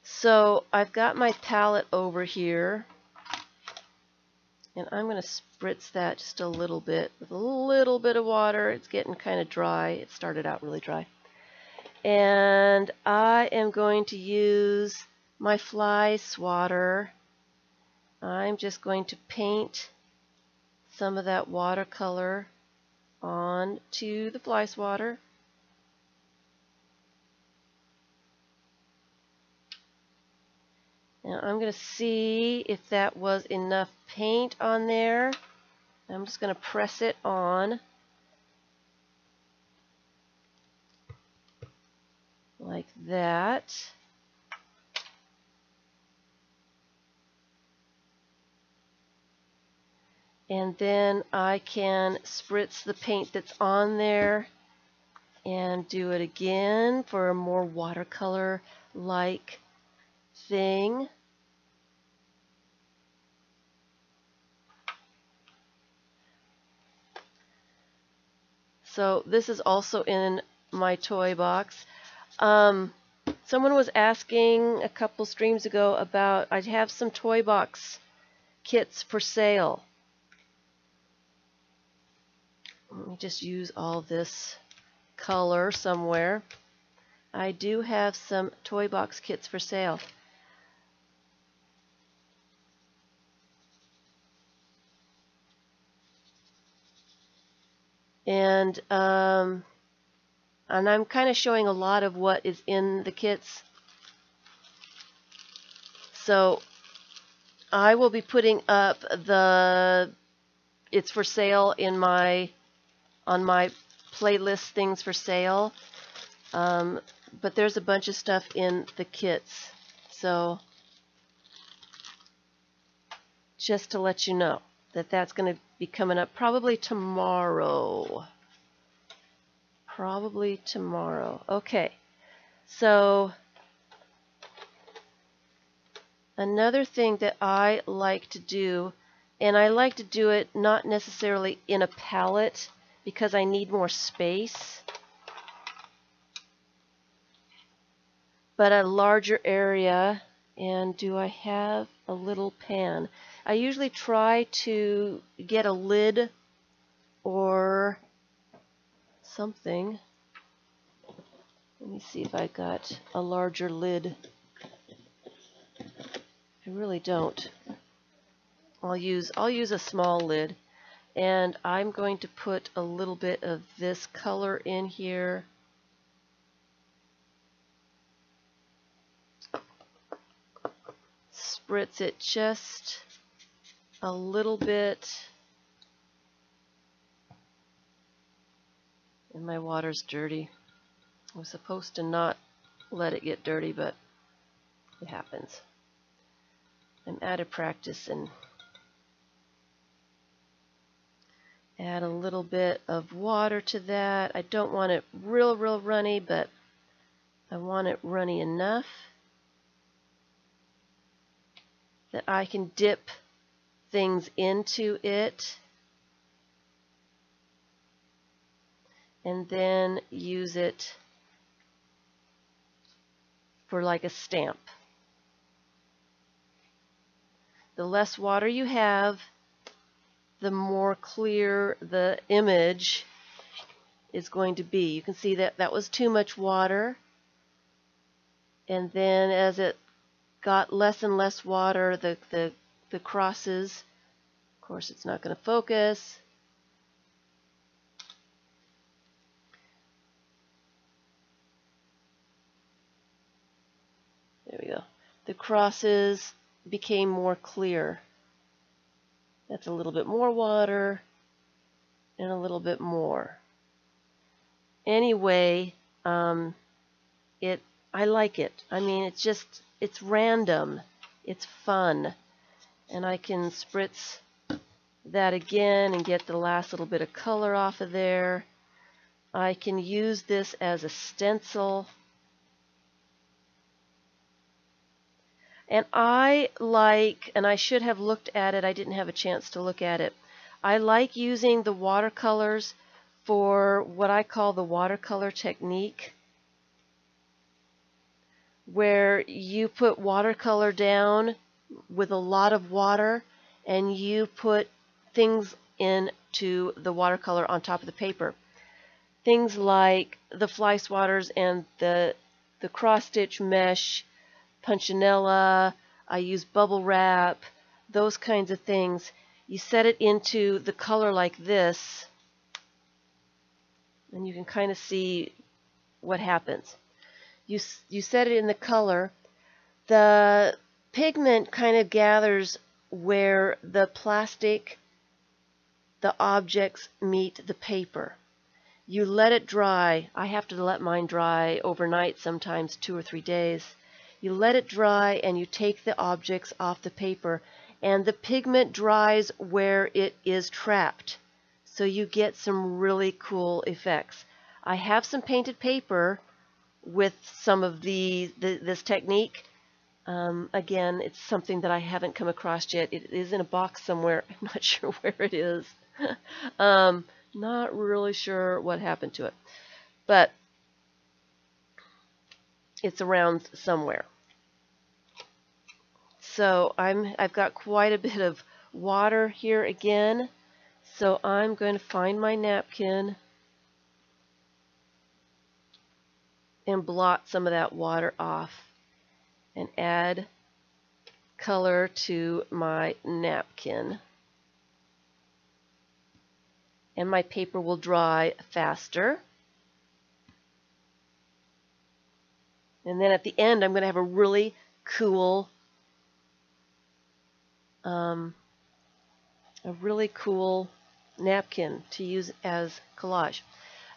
So I've got my palette over here, and I'm going to spritz that just a little bit with a little bit of water. It's getting kind of dry. It started out really dry. And I am going to use my fly swatter. I'm just going to paint some of that watercolor onto the fly swatter. Now I'm going to see if that was enough paint on there. I'm just going to press it on like that. And then I can spritz the paint that's on there and do it again for a more watercolor-like thing. So this is also in my toy box. Someone was asking a couple streams ago about, I have some toy box kits for sale. Let me just use all this color somewhere. I do have some toy box kits for sale. And I'm kind of showing a lot of what is in the kits. So I will be putting up it's for sale in on my playlist things for sale. But there's a bunch of stuff in the kits. So just to let you know that that's going to be coming up probably tomorrow. Probably tomorrow. Okay. So another thing that I like to do, and I like to do it not necessarily in a palette because I need more space, but a larger area. And do I have a little pan? I usually try to get a lid or something. Let me see if I got a larger lid. I really don't. I'll use a small lid, and I'm going to put a little bit of this color in here. Spritz it just a little bit. And my water's dirty. I was supposed to not let it get dirty, but it happens. I'm out of practice, and add a little bit of water to that. I don't want it real runny, but I want it runny enough that I can dip things into it and then use it for like a stamp. The less water you have, the more clear the image is going to be. You can see that that was too much water, and then as it got less and less water, the crosses, of course it's not going to focus. There we go. The crosses became more clear. That's a little bit more water and a little bit more. Anyway, I like it. I mean, it's random. It's fun. And I can spritz that again and get the last little bit of color off of there. I can use this as a stencil. And I like, and I should have looked at it, I didn't have a chance to look at it. I like using the watercolors for what I call the watercolor technique, where you put watercolor down with a lot of water and you put things into the watercolor on top of the paper. Things like the fly swatters and the cross stitch mesh, punchinella, I use bubble wrap, those kinds of things. You set it into the color like this, and you can kind of see what happens. You set it in the color. The pigment kind of gathers where the plastic, the objects meet the paper. You let it dry. I have to let mine dry overnight, sometimes 2 or 3 days. You let it dry and you take the objects off the paper, and the pigment dries where it is trapped. So you get some really cool effects. I have some painted paper with some of this technique. Again, it's something that I haven't come across yet. It is in a box somewhere. I'm not sure where it is. Not really sure what happened to it, but it's around somewhere. So I've got quite a bit of water here again. So I'm going to find my napkin and blot some of that water off and add color to my napkin. And my paper will dry faster. And then at the end, I'm going to have a really cool, napkin to use as collage.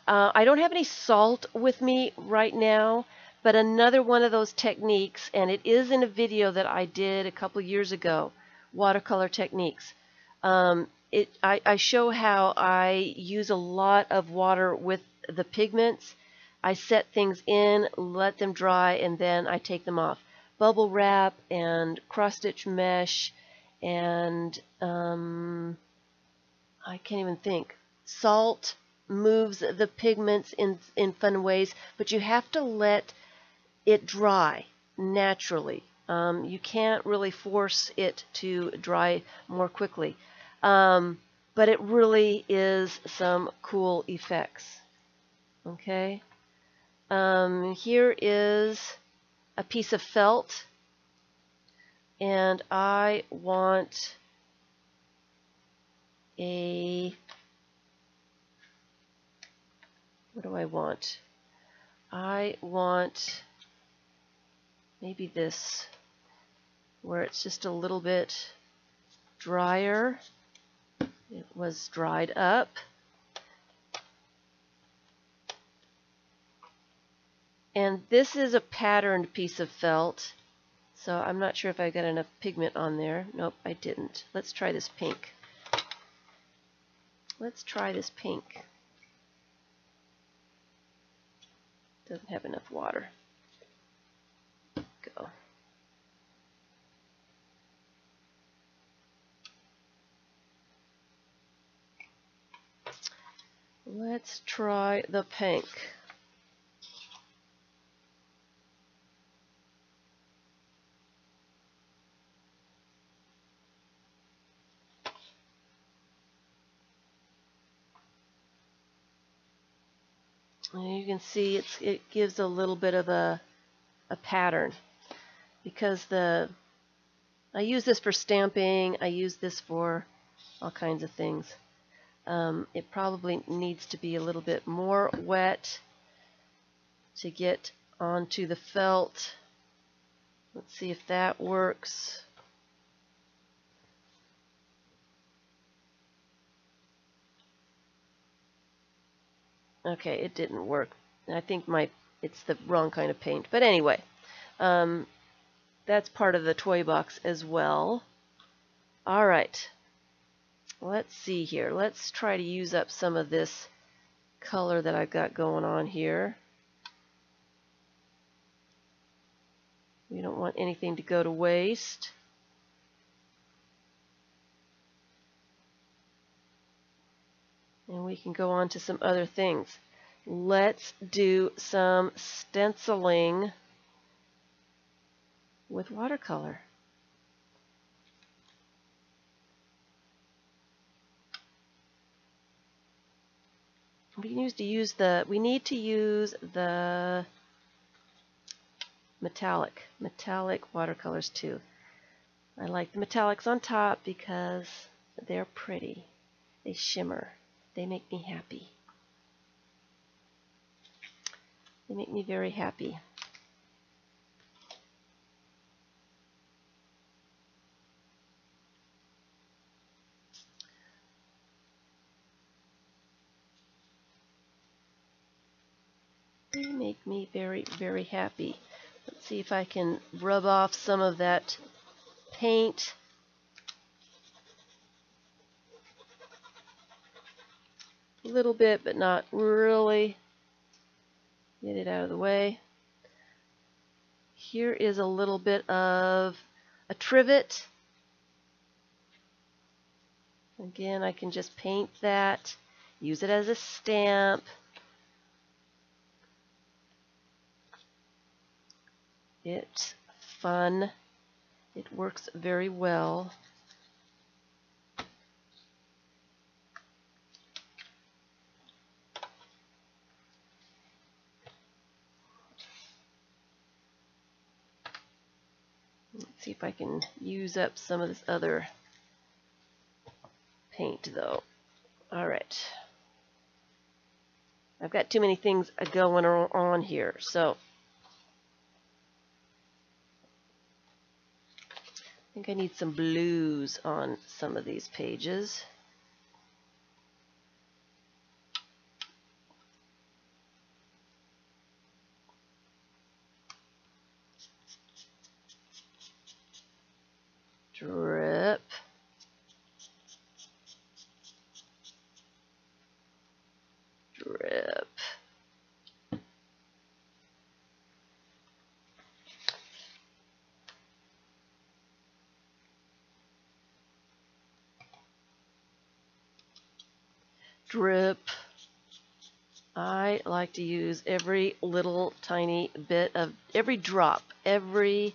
I don't have any salt with me right now, but another one of those techniques, and it is in a video that I did a couple years ago, watercolor techniques. I show how I use a lot of water with the pigments. I set things in, let them dry, and then I take them off. Bubble wrap and cross-stitch mesh and I can't even think. Salt moves the pigments in fun ways, but you have to let it dry naturally. You can't really force it to dry more quickly. But it really is some cool effects. Okay. Here is a piece of felt, and I want what do I want? I want maybe this, where it's just a little bit drier. It was dried up. And this is a patterned piece of felt, so I'm not sure if I got enough pigment on there. Nope, I didn't. Let's try this pink. Let's try this pink. Doesn't have enough water. Go. Let's try the pink. And you can see it gives a little bit of a pattern, because I use this for stamping. I use this for all kinds of things. It probably needs to be a little bit more wet to get onto the felt. Let's see if that works. Okay, it didn't work. I think it's the wrong kind of paint. But anyway, that's part of the toy box as well. All right. Let's see here. Let's try to use up some of this color that I've got going on here. We don't want anything to go to waste. And we can go on to some other things. Let's do some stenciling with watercolor. We need to use the metallic watercolors too. I like the metallics on top because they're pretty. They shimmer. They make me happy. They make me very happy. They make me very, very happy. Let's see if I can rub off some of that paint. A little bit, but not really. Get it out of the way. Here is a little bit of a trivet. Again, I can just paint that, use it as a stamp. It's fun. It works very well. Let's see if I can use up some of this other paint though. All right. I've got too many things going on here, so I think I need some blues on some of these pages. Drip. Drip. Drip. I like to use every little tiny bit of every drop, every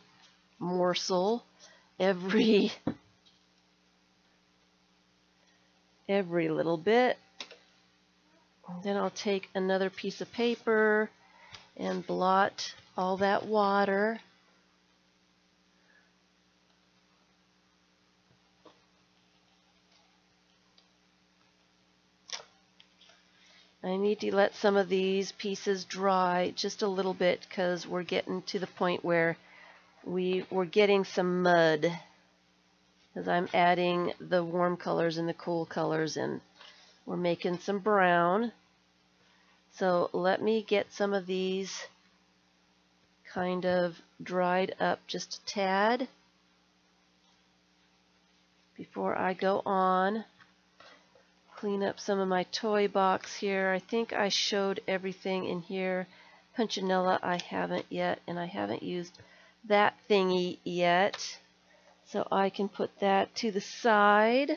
morsel, every little bit. And then I'll take another piece of paper and blot all that water. I need to let some of these pieces dry just a little bit because we're getting to the point where we're getting some mud as I'm adding the warm colors and the cool colors, and we're making some brown. So let me get some of these kind of dried up just a tad before I go on. Clean up some of my toy box here. I think I showed everything in here. Punchinella I haven't yet, and I haven't used that thingy yet. So I can put that to the side.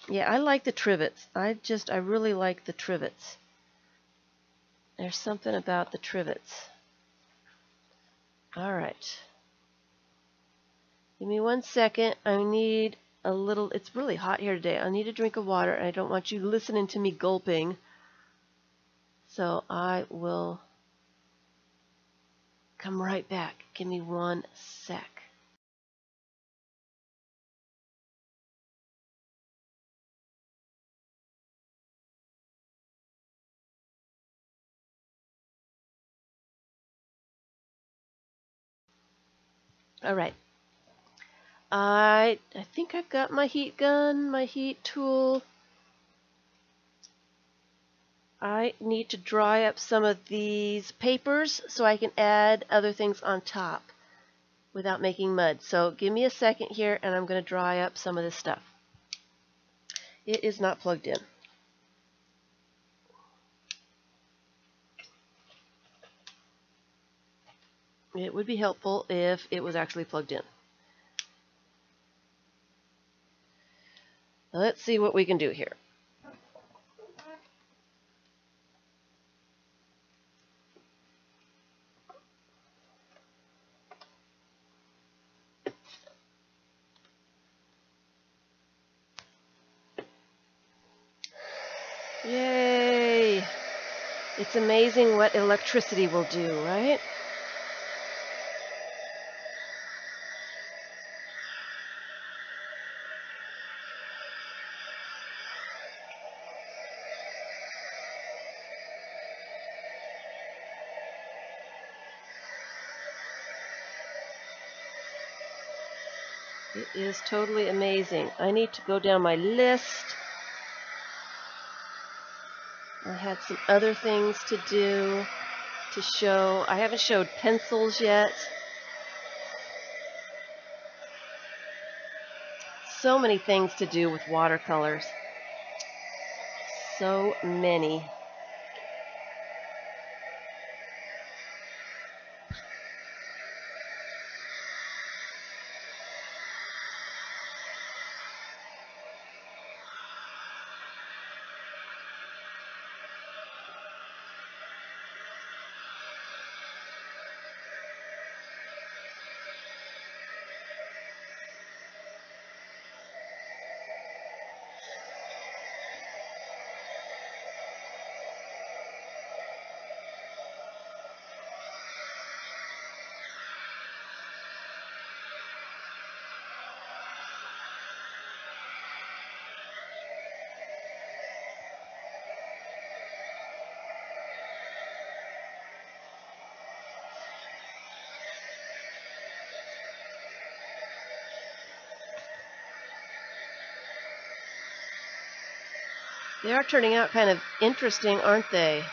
Yeah, I like the trivets. I really like the trivets. There's something about the trivets. All right. Give me 1 second. I need a little, it's really hot here today. I need a drink of water, and I don't want you listening to me gulping. So I will come right back. Give me 1 sec. All right. I think I've got my heat gun, my heat tool. I need to dry up some of these papers so I can add other things on top without making mud. So give me a second here, and I'm going to dry up some of this stuff. It is not plugged in. It would be helpful if it was actually plugged in. Let's see what we can do here. Yay! It's amazing what electricity will do, right? It is totally amazing. I need to go down my list I had some other things to do to show. I haven't showed pencils yet. So many things to do with watercolors. So many. They are turning out kind of interesting, aren't they?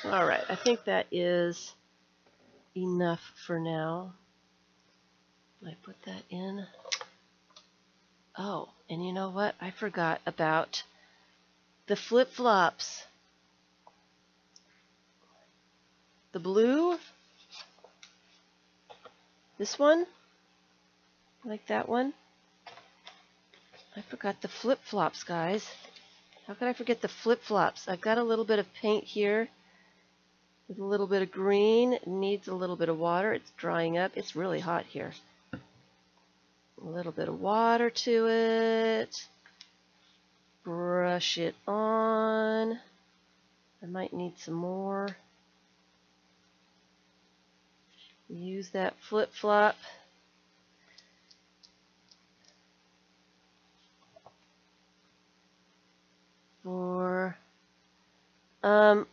All right, I think that is enough for now. I put that in. Oh, and you know what? I forgot about the flip-flops. The blue. This one. Like that one. I forgot the flip-flops, guys. How could I forget the flip-flops? I've got a little bit of paint here with a little bit of green. It needs a little bit of water. It's drying up. It's really hot here. A little bit of water to it. Brush it on. I might need some more. Use that flip-flop.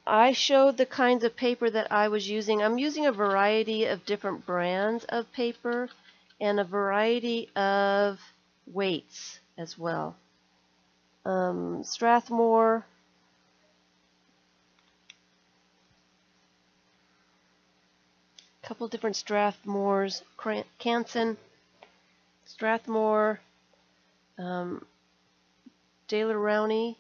I showed the kinds of paper that I was using. I'm using a variety of different brands of paper and a variety of weights as well. Strathmore, a couple different Strathmores, Canson, Strathmore, Daler-Rowney,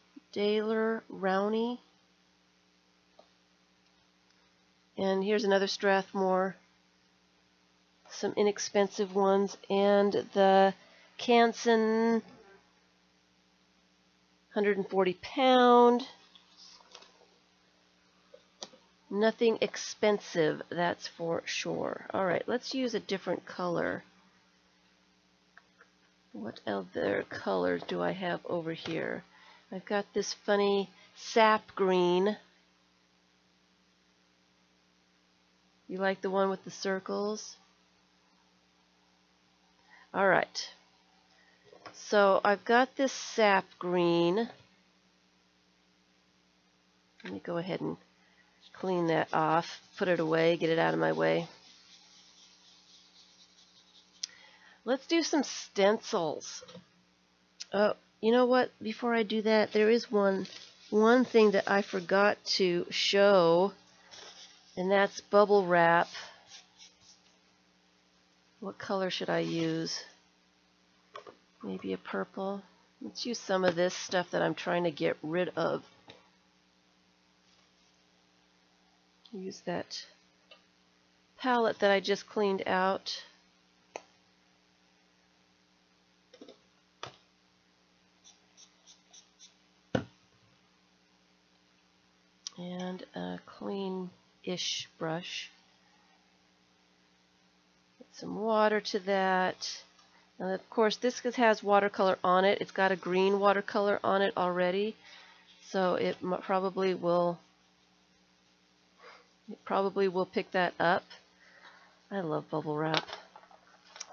and here's another Strathmore, some inexpensive ones, and the Canson 140 pound. Nothing expensive, that's for sure. All right, let's use a different color. What other colors do I have over here? I've got this funny sap green. You like the one with the circles? All right. So I've got this sap green. Let me go ahead and clean that off, put it away, get it out of my way. Let's do some stencils. Oh, you know what? Before I do that, there is one thing that I forgot to show, and that's bubble wrap. What color should I use? Maybe a purple. Let's use some of this stuff that I'm trying to get rid of. Use that palette that I just cleaned out. And a clean-ish brush. Add some water to that. And of course, this has watercolor on it. It's got a green watercolor on it already, so it probably will pick that up. I love bubble wrap.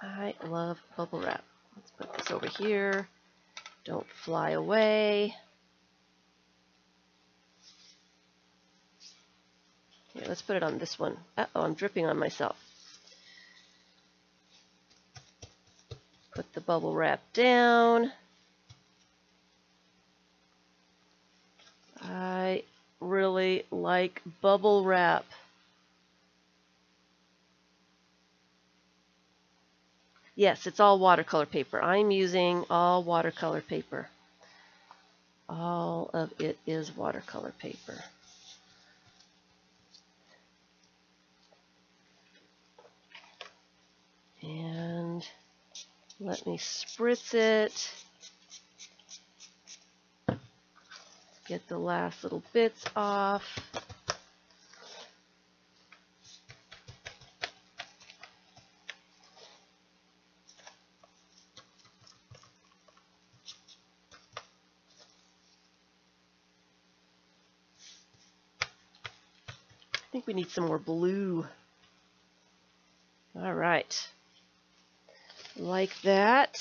I love bubble wrap. Let's put this over here. Don't fly away. Here, let's put it on this one. Uh-oh, I'm dripping on myself. Put the bubble wrap down. I really like bubble wrap. Yes, it's all watercolor paper. I'm using all watercolor paper. All of it is watercolor paper. And let me spritz it. Get the last little bits off. I think we need some more blue. All right. Like that.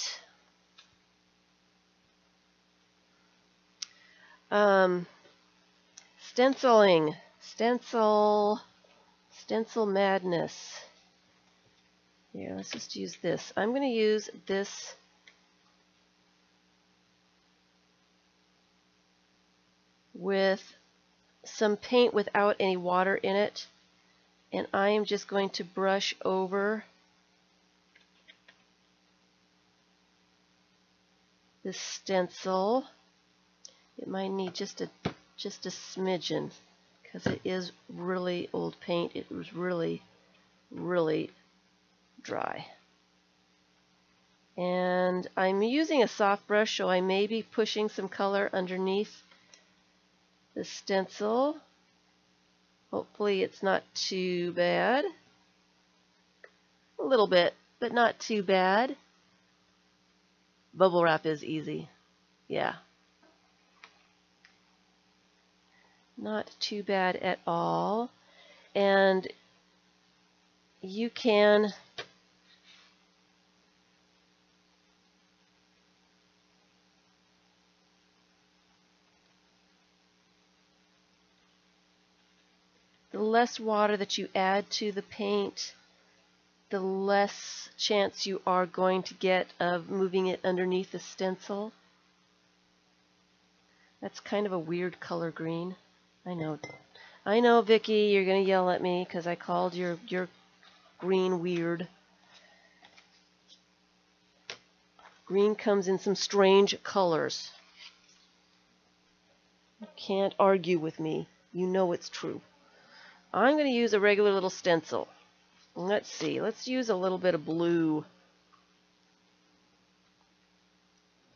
Stenciling. Stencil madness. Here, let's just use this. I'm going to use this with some paint without any water in it, and I am just going to brush over this stencil. It might need just a smidgen because it is really old paint. It was really dry. And I'm using a soft brush, so I may be pushing some color underneath the stencil. Hopefully it's not too bad. A little bit, but not too bad. Bubble wrap is easy. Yeah. Not too bad at all. And you can the less water that you add to the paint, the less chance you are going to get of moving it underneath the stencil. That's kind of a weird color green. I know, Vicky, you're going to yell at me because I called your green weird. Green comes in some strange colors. You can't argue with me. You know it's true. I'm going to use a regular little stencil. Let's see. Let's use a little bit of blue.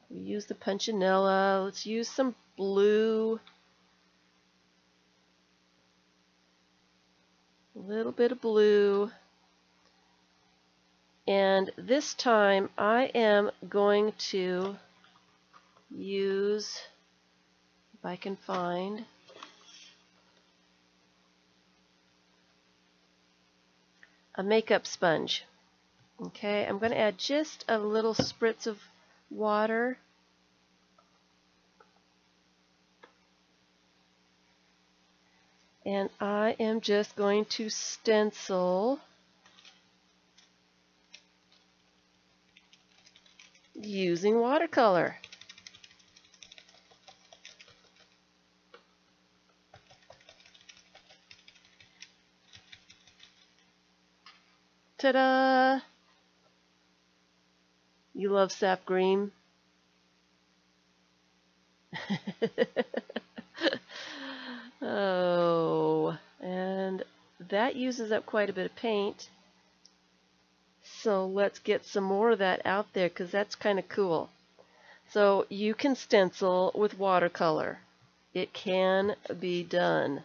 We use the punchinella. Let's use some blue. A little bit of blue. And this time I am going to use, if I can find, a makeup sponge. Okay, I'm going to add just a little spritz of water. And I am just going to stencil using watercolor. Ta-da! You love sap green? Oh, and that uses up quite a bit of paint. So let's get some more of that out there because that's kind of cool. So you can stencil with watercolor. It can be done.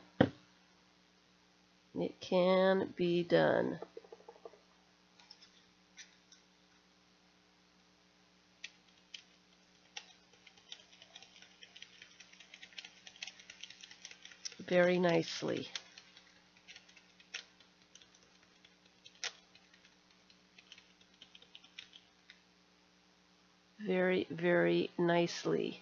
It can be done. very nicely. Very, very nicely.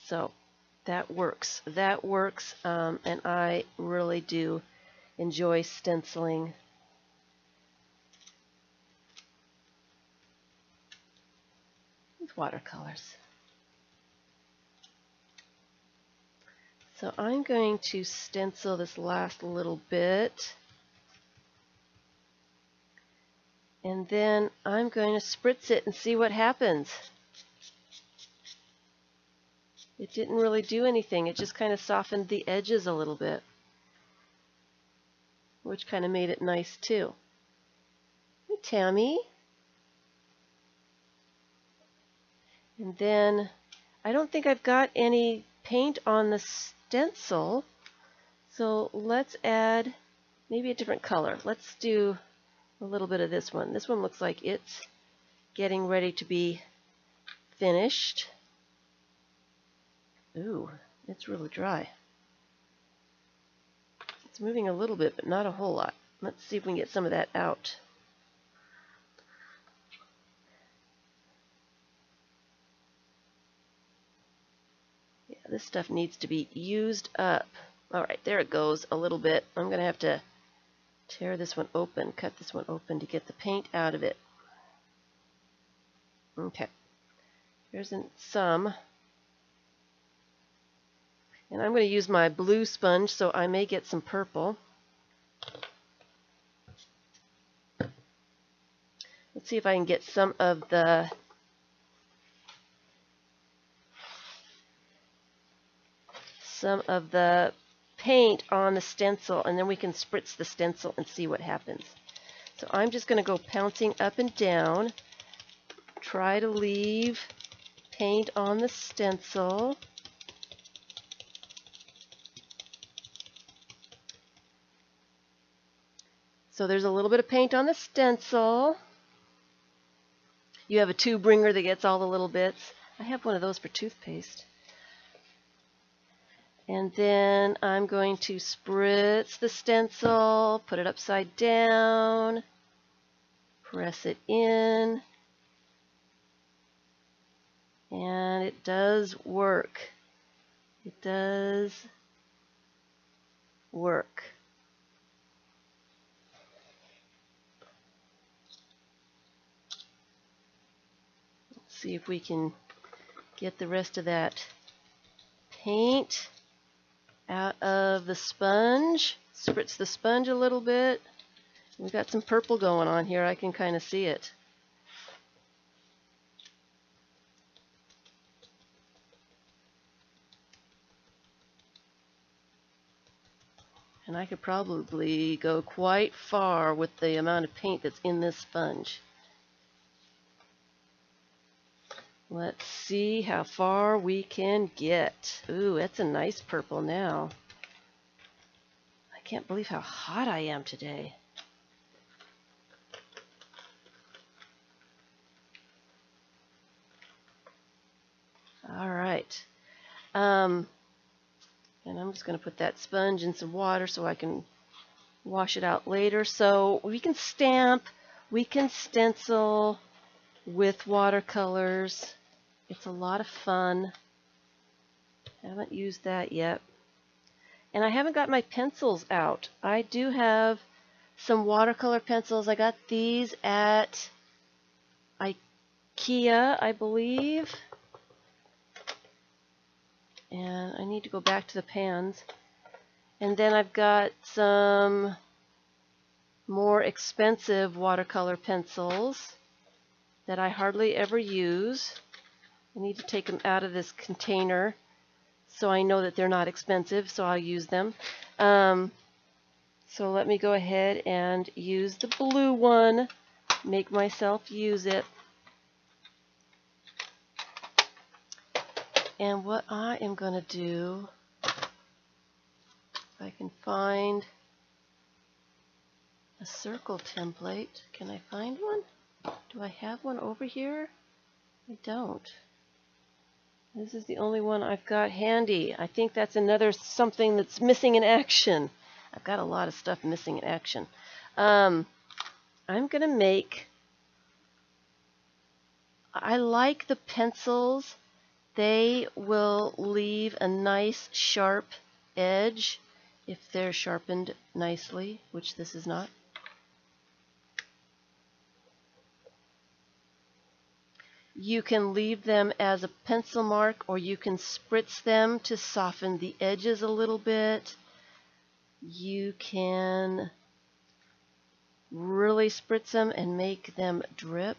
So that works. That works, and I really do enjoy stenciling. With watercolors. So I'm going to stencil this last little bit. And then I'm going to spritz it and see what happens. It didn't really do anything. It just kind of softened the edges a little bit, which kind of made it nice too. Hey, Tammy. And then I don't think I've got any paint on the stencil, so let's add maybe a different color. Let's do a little bit of this one. This one looks like it's getting ready to be finished. Ooh, it's really dry. It's moving a little bit, but not a whole lot. Let's see if we can get some of that out. Yeah, this stuff needs to be used up. Alright, there it goes a little bit. I'm going to have to tear this one open, cut this one open to get the paint out of it. Okay, there's some. And I'm going to use my blue sponge, so I may get some purple. Let's see if I can get some of the paint on the stencil, and then we can spritz the stencil and see what happens. So I'm just going to go pouncing up and down, try to leave paint on the stencil. So there's a little bit of paint on the stencil. You have a tube wringer that gets all the little bits. I have one of those for toothpaste. And then I'm going to spritz the stencil, put it upside down, press it in, and it does work. It does work. Let's see if we can get the rest of that paint out of the sponge. Spritz the sponge a little bit. We've got some purple going on here. I can kind of see it. And I could probably go quite far with the amount of paint that's in this sponge. Let's see how far we can get. Ooh, that's a nice purple now. I can't believe how hot I am today. All right. And I'm just going to put that sponge in some water so I can wash it out later. So we can stamp, we can stencil with watercolors. It's a lot of fun. Haven't used that yet. And I haven't got my pencils out. I do have some watercolor pencils. I got these at IKEA, I believe. And I need to go back to the pans. And then I've got some more expensive watercolor pencils that I hardly ever use. I need to take them out of this container so I know that they're not expensive, so I'll use them. So let me go ahead and use the blue one, make myself use it. And what I am going to do, if I can find a circle template, can I find one? Do I have one over here? I don't. This is the only one I've got handy. I think that's another something that's missing in action. I've got a lot of stuff missing in action. I'm going to make... I like the pencils. They will leave a nice sharp edge if they're sharpened nicely, which this is not. You can leave them as a pencil mark, or you can spritz them to soften the edges a little bit. You can really spritz them and make them drip.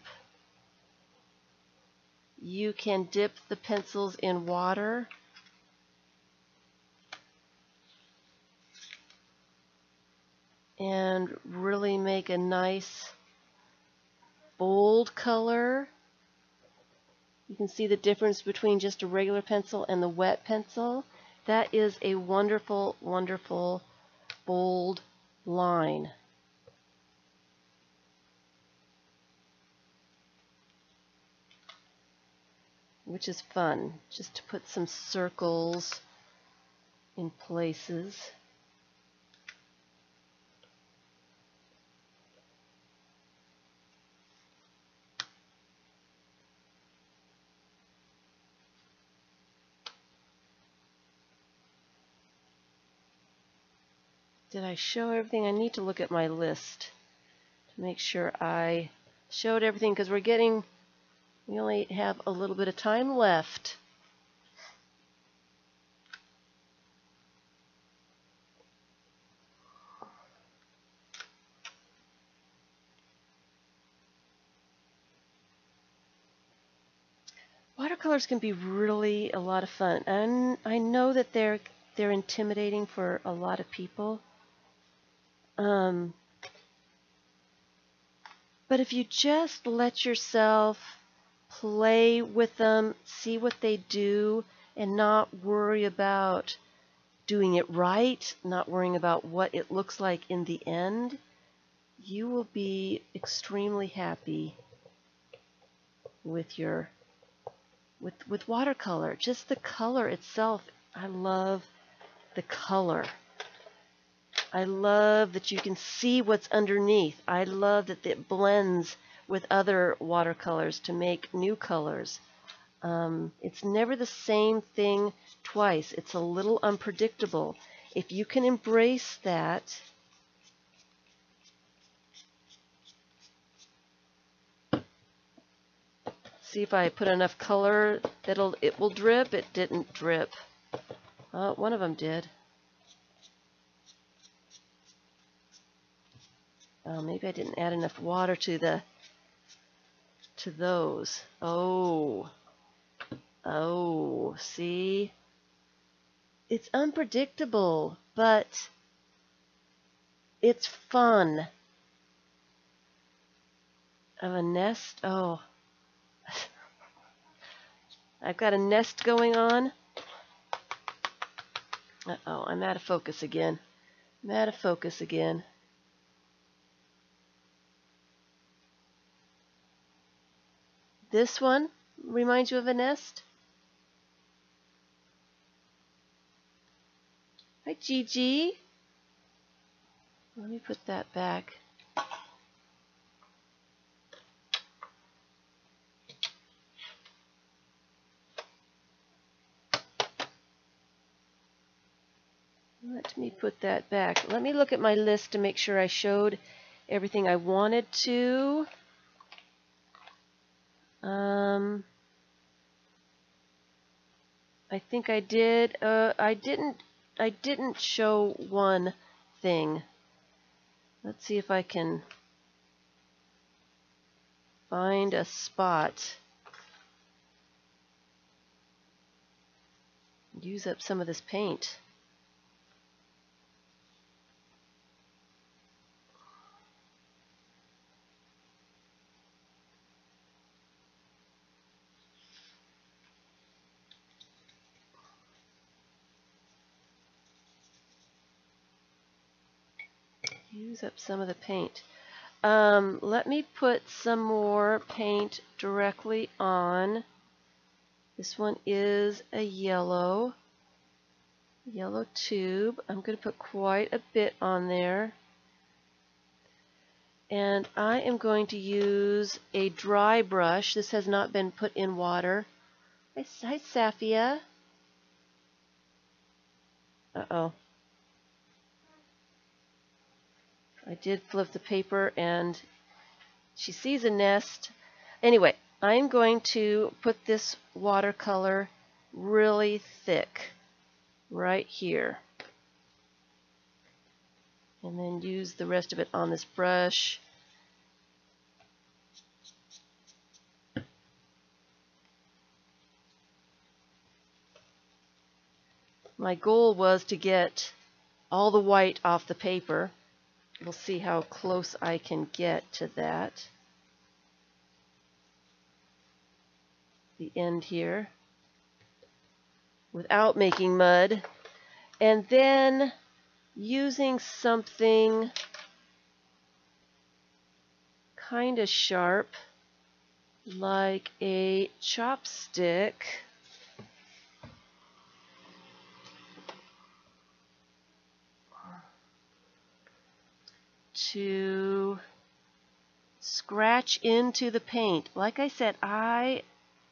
You can dip the pencils in water. And really make a nice bold color. You can see the difference between just a regular pencil and the wet pencil. That is a wonderful, wonderful bold line. Which is fun, just to put some circles in places. Did I show everything? I need to look at my list to make sure I showed everything, because we only have a little bit of time left. Watercolors can be really a lot of fun, and I know that they're intimidating for a lot of people. But if you just let yourself play with them, see what they do, and not worry about doing it right, not worrying about what it looks like in the end, you will be extremely happy with your with watercolor. Just the color itself. I love the color. I love that you can see what's underneath. I love that it blends with other watercolors to make new colors. It's never the same thing twice. It's a little unpredictable. If you can embrace that, see if I put enough color that it will drip. It didn't drip. One of them did. Maybe I didn't add enough water to those. Oh, see? It's unpredictable, but it's fun. Of a nest? Oh. I've got a nest going on. Uh-oh, I'm out of focus again. This one reminds you of a nest? Hi, Gigi. Let me put that back. Let me put that back. Let me look at my list to make sure I showed everything I wanted to. I think I did. I didn't show one thing. Let's see if I can find a spot. Use up some of this paint. Use up some of the paint. Let me put some more paint directly on. This one is a yellow tube. I'm going to put quite a bit on there. And I am going to use a dry brush. This has not been put in water. Hi, Safia. Uh-oh. I did flip the paper and she sees a nest. Anyway, I'm going to put this watercolor really thick right here. And then use the rest of it on this brush. My goal was to get all the white off the paper. We'll see how close I can get to that. The end here. Without making mud. And then using something kind of sharp, like a chopstick, to scratch into the paint. Like I said, I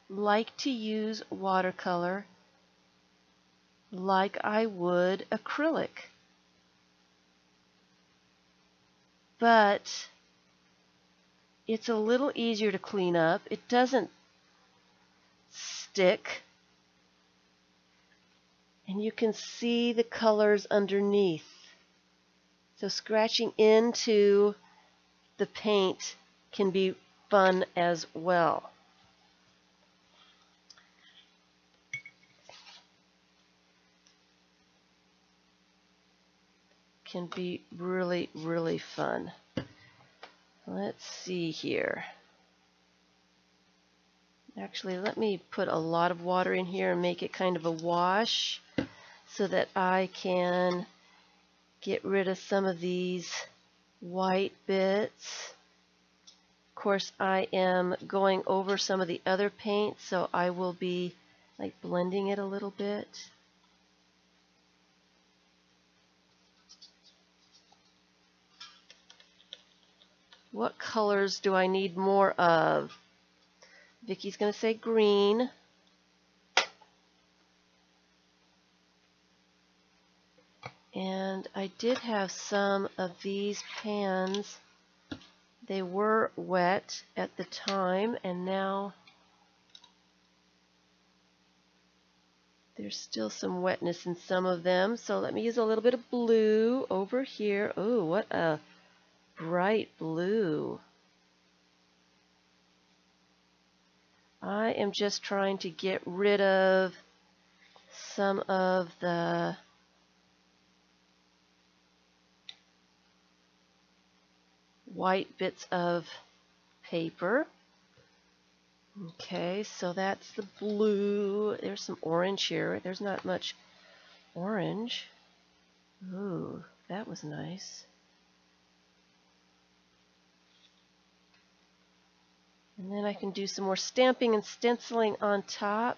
like to use watercolor like I would acrylic. But it's a little easier to clean up. It doesn't stick. And you can see the colors underneath. So scratching into the paint can be fun as well. Can be really, really fun. Let's see here. Actually, let me put a lot of water in here and make it kind of a wash so that I can get rid of some of these white bits. Of course, I am going over some of the other paint, so I will be like blending it a little bit. What colors do I need more of? Vicky's going to say green. And I did have some of these pans. They were wet at the time, and now there's still some wetness in some of them. So let me use a little bit of blue over here. Oh, what a bright blue. I am just trying to get rid of some of the white bits of paper. Okay, so that's the blue. There's some orange here. There's not much orange. Ooh, that was nice. And then I can do some more stamping and stenciling on top.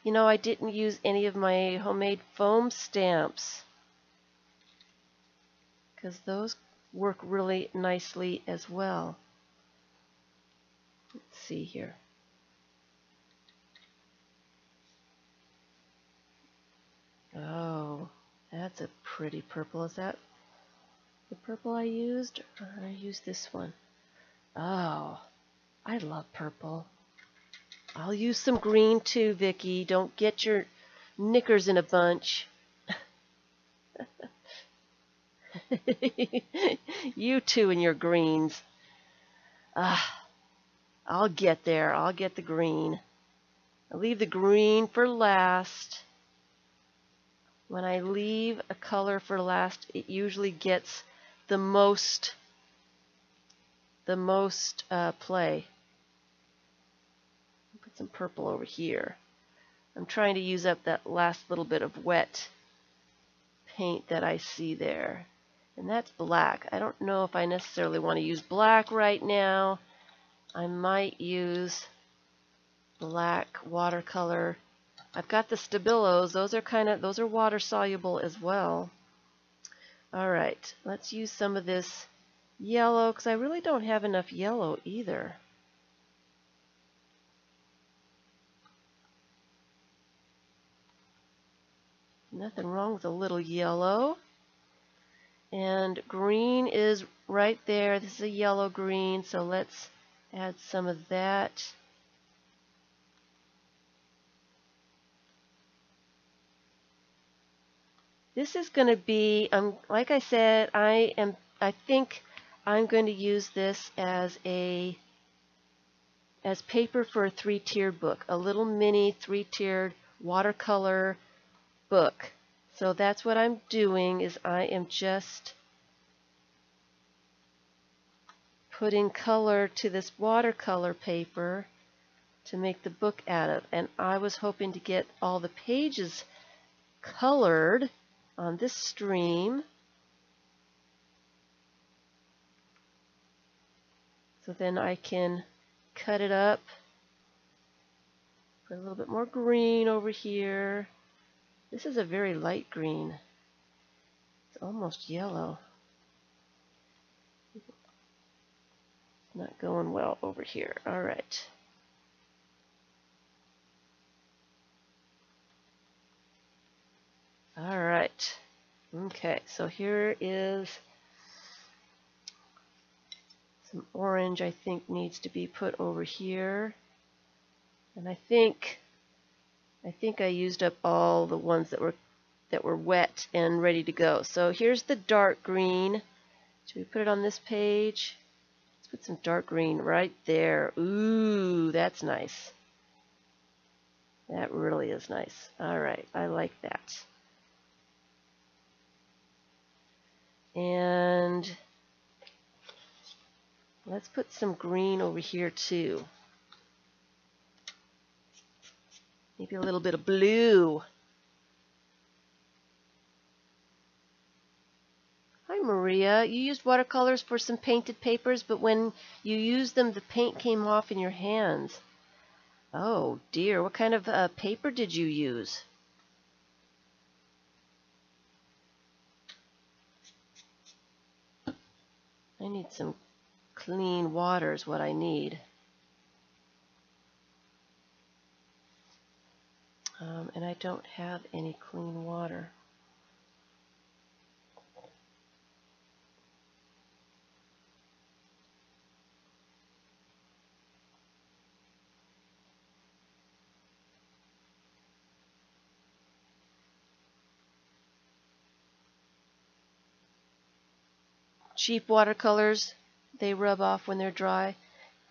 You know, I didn't use any of my homemade foam stamps because those work really nicely as well. Let's see here. Oh, that's a pretty purple. Is that the purple I used? Or I used this one? Oh, I love purple. I'll use some green too, Vicky. Don't get your knickers in a bunch. You two and your greens. I'll get there. I'll get the green. I'll leave the green for last. When I leave a color for last, it usually gets the most play. Put some purple over here. I'm trying to use up that last little bit of wet paint that I see there. And that's black. I don't know if I necessarily want to use black right now. I might use black watercolor. I've got the Stabilos. Those are water soluble as well. All right, let's use some of this yellow because I really don't have enough yellow either. Nothing wrong with a little yellow. And green is right there. This is a yellow green, so let's add some of that. This is going to be, like I said, I think I'm going to use this as paper for a 3-tiered book, a little mini 3-tiered watercolor book. So that's what I'm doing, is I am just putting color to this watercolor paper to make the book out of. And I was hoping to get all the pages colored on this stream. So then I can cut it up, put a little bit more green over here. This is a very light green. It's almost yellow. Not going well over here. All right. All right. Okay, so here is some orange I think needs to be put over here. And I think I used up all the ones that were wet and ready to go. So here's the dark green. Should we put it on this page? Let's put some dark green right there. Ooh, that's nice. That really is nice. All right, I like that. And let's put some green over here too. Maybe a little bit of blue. Hi Maria, you used watercolors for some painted papers, but when you used them, the paint came off in your hands. Oh dear, what kind of paper did you use? I need some clean water is what I need. And I don't have any clean water. Cheap watercolors, they rub off when they're dry.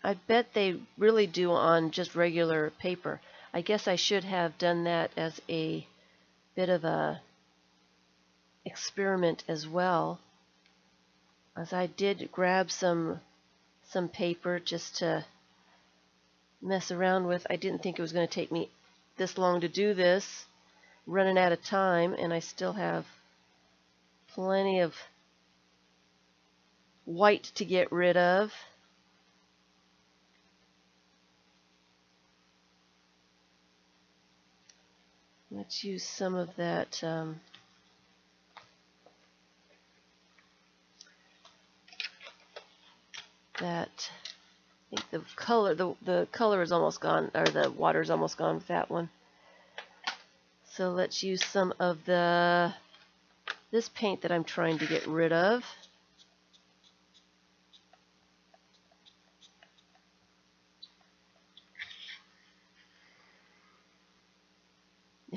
I bet they really do on just regular paper. I guess I should have done that as a bit of a experiment as well, as I did grab some paper just to mess around with. I didn't think it was going to take me this long to do this, running out of time, and I still have plenty of white to get rid of. Let's use some of that I think the color is almost gone, or the water is almost gone with that one. So let's use some of this paint that I'm trying to get rid of.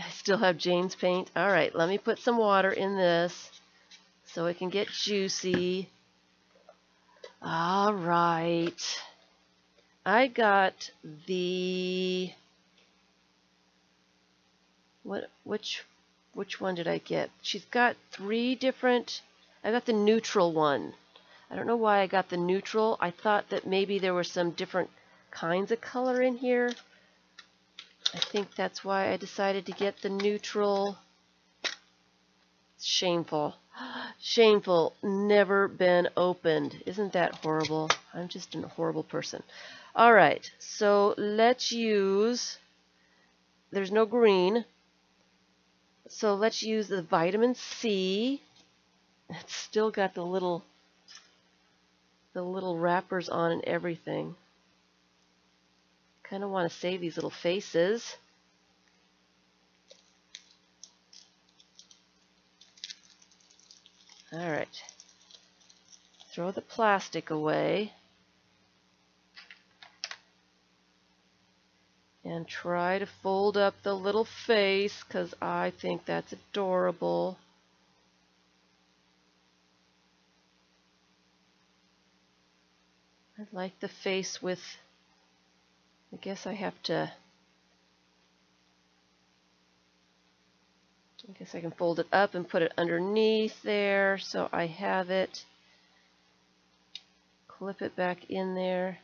I still have Jane's paint. All right, let me put some water in this so it can get juicy. All right. I got the which one did I get? She's got 3 different. I got the neutral one. I don't know why I got the neutral. I thought that maybe there were some different kinds of color in here. I think that's why I decided to get the neutral. It's shameful. Shameful, never been opened. Isn't that horrible? I'm just a horrible person. All right, so let's use, there's no green, so let's use the vitamin C. It's still got the little wrappers on and everything. Kind of want to save these little faces. All right. Throw the plastic away. And try to fold up the little face because I think that's adorable. I like the face with, I guess I have to, I guess I can fold it up and put it underneath there so I have it. Clip it back in there.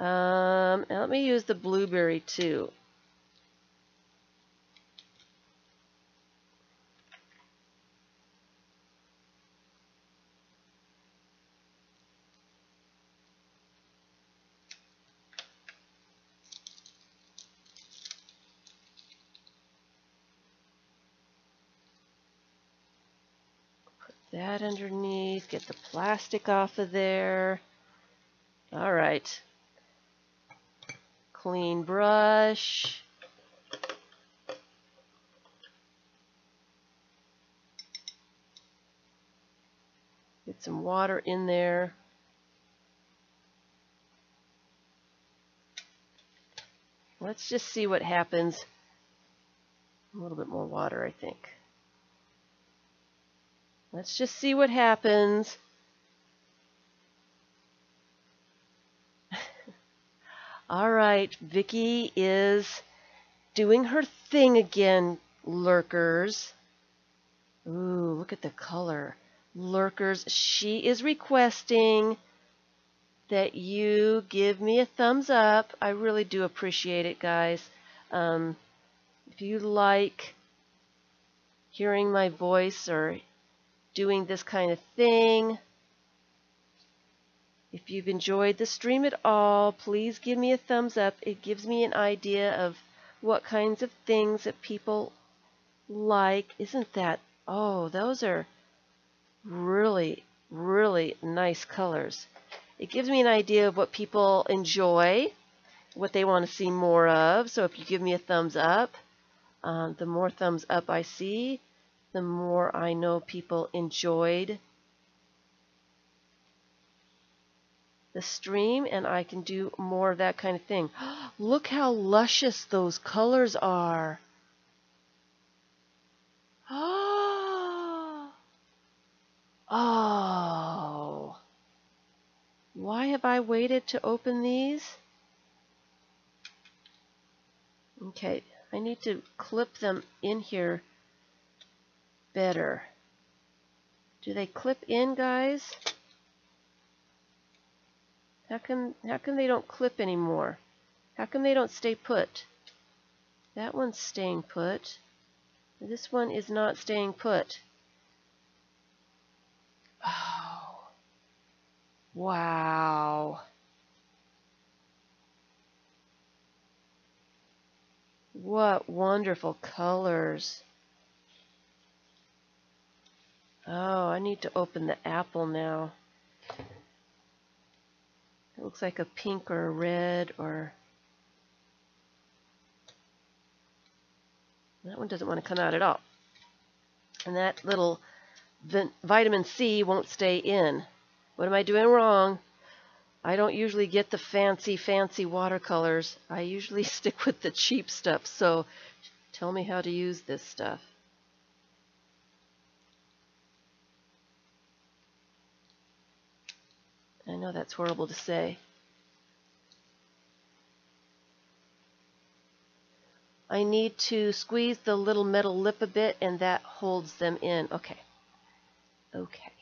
And let me use the blueberry too. Put that underneath, get the plastic off of there. All right. Clean brush. Get some water in there. Let's just see what happens. A little bit more water, I think. Let's just see what happens. All right, Vicky is doing her thing again, lurkers. Ooh, look at the color. Lurkers, she is requesting that you give me a thumbs up. I really do appreciate it, guys. If you like hearing my voice or doing this kind of thing, if you've enjoyed the stream at all, please give me a thumbs up. It gives me an idea of what kinds of things that people like. Isn't that, oh, those are really, really nice colors. It gives me an idea of what people enjoy, what they want to see more of. So if you give me a thumbs up, the more thumbs up I see, the more I know people enjoyed the stream, and I can do more of that kind of thing. Look how luscious those colors are. Oh, why have I waited to open these? Okay, I need to clip them in here better. Do they clip in, guys? How come they don't clip anymore? How come they don't stay put? That one's staying put. This one is not staying put. Oh. Wow. What wonderful colors. Oh, I need to open the apple now. It looks like a pink or a red, or that one doesn't want to come out at all. And that little vitamin C won't stay in. What am I doing wrong? I don't usually get the fancy watercolors. I usually stick with the cheap stuff. So tell me how to use this stuff. I know that's horrible to say. I need to squeeze the little metal lip a bit, and that holds them in. Okay. Okay.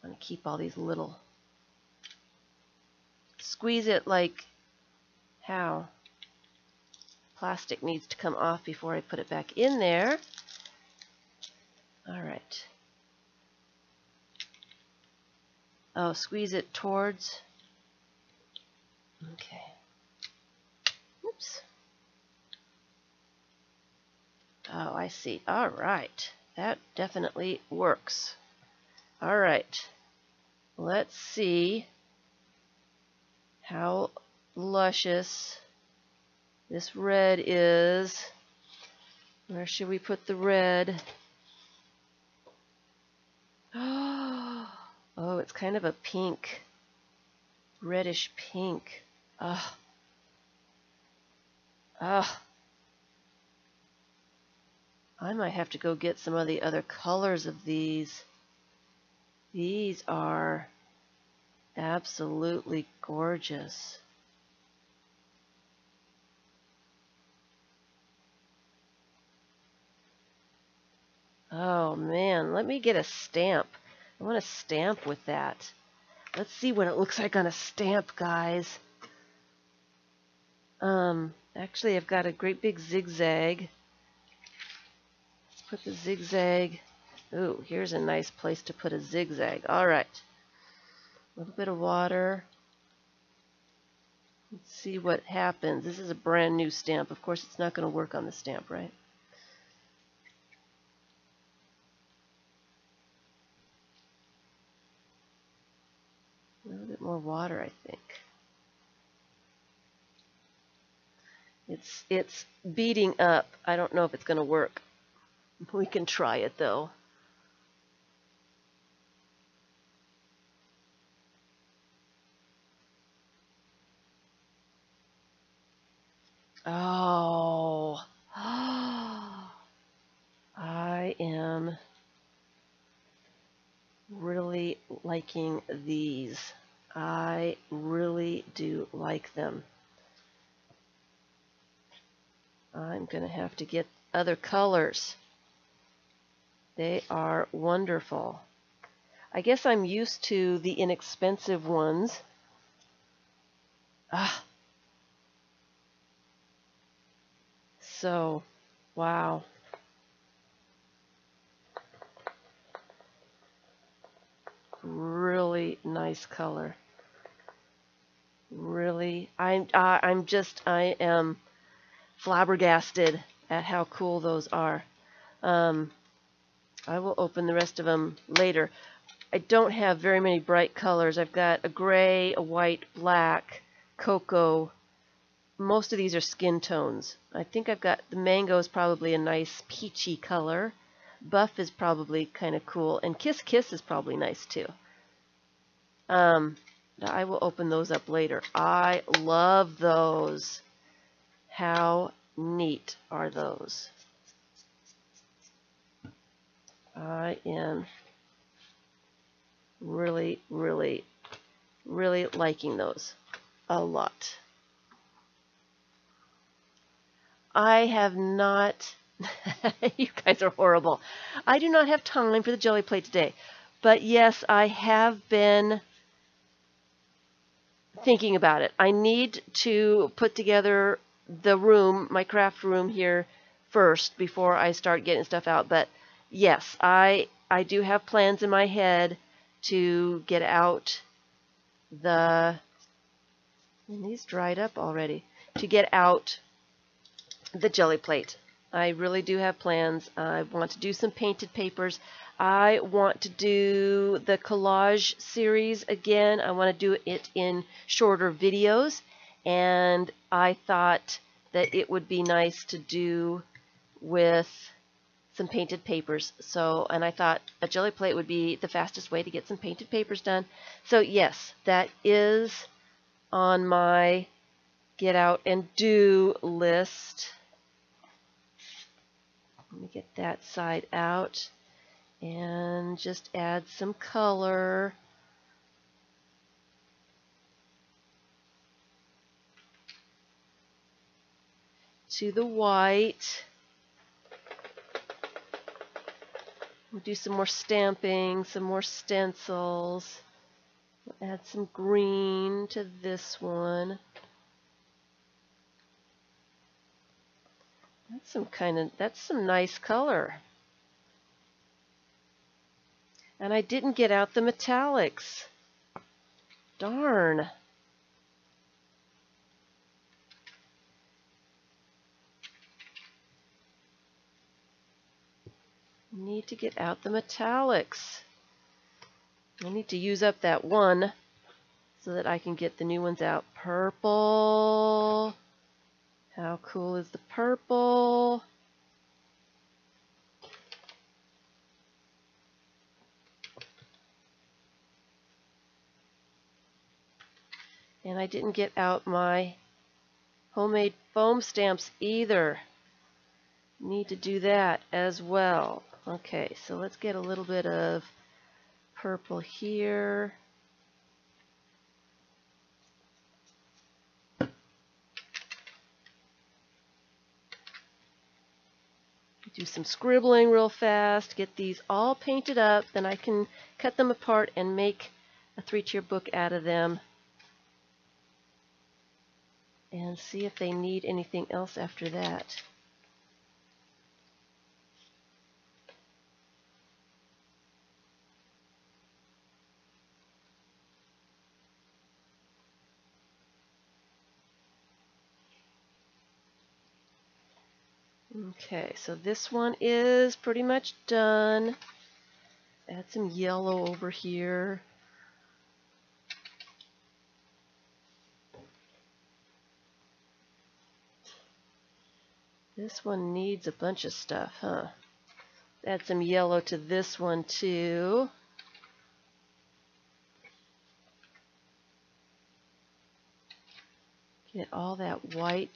I want to keep all these little... Squeeze it like... How? Plastic needs to come off before I put it back in there. All right. Oh, squeeze it towards. Okay. Oops. Oh, I see. All right. That definitely works. All right. Let's see how luscious this red is. Where should we put the red? Oh, it's kind of a pink, reddish pink. Oh. Oh. I might have to go get some of the other colors of these. These are absolutely gorgeous. Oh man, let me get a stamp. I want to stamp with that. Let's see what it looks like on a stamp, guys. Actually, I've got a great big zigzag. Let's put the zigzag. Ooh, here's a nice place to put a zigzag. All right. A little bit of water. Let's see what happens. This is a brand new stamp. Of course, it's not going to work on the stamp, right? A little bit more water, I think. It's beating up. I don't know if it's going to work. We can try it, though. Oh. I am really liking these. I really do like them. I'm going to have to get other colors. They are wonderful. I guess I'm used to the inexpensive ones. So, wow. Really nice color. Really, I am flabbergasted at how cool those are. I will open the rest of them later. I don't have very many bright colors. I've got a gray, a white, black, cocoa. Most of these are skin tones. I think I've got the mango is probably a nice peachy color. Buff is probably kind of cool, and Kiss Kiss is probably nice too. I will open those up later. I love those. How neat are those? I am really, really, really liking those a lot. I have not, you guys are horrible. I do not have time for the jelly plate today. But yes, I have been thinking about it. I need to put together the room, my craft room here first before I start getting stuff out. But yes, I do have plans in my head to get out and these dried up already, to get out the jelly plate. I really do have plans. I want to do some painted papers. I want to do the collage series again. I want to do it in shorter videos, and I thought that it would be nice to do with some painted papers. So, and I thought a jelly plate would be the fastest way to get some painted papers done. So yes, that is on my get out and do list. Let me get that side out and just add some color. To the white. We'll do some more stamping, some more stencils. We'll add some green to this one. That's some nice color. And I didn't get out the metallics. Darn. Need to get out the metallics. I need to use up that one so that I can get the new ones out. Purple. How cool is the purple? And I didn't get out my homemade foam stamps either. Need to do that as well. Okay, so let's get a little bit of purple here. Do some scribbling real fast, get these all painted up, then I can cut them apart and make a 3-tier book out of them. And see if they need anything else after that. Okay, so this one is pretty much done. Add some yellow over here. This one needs a bunch of stuff, huh? Add some yellow to this one too. Get all that white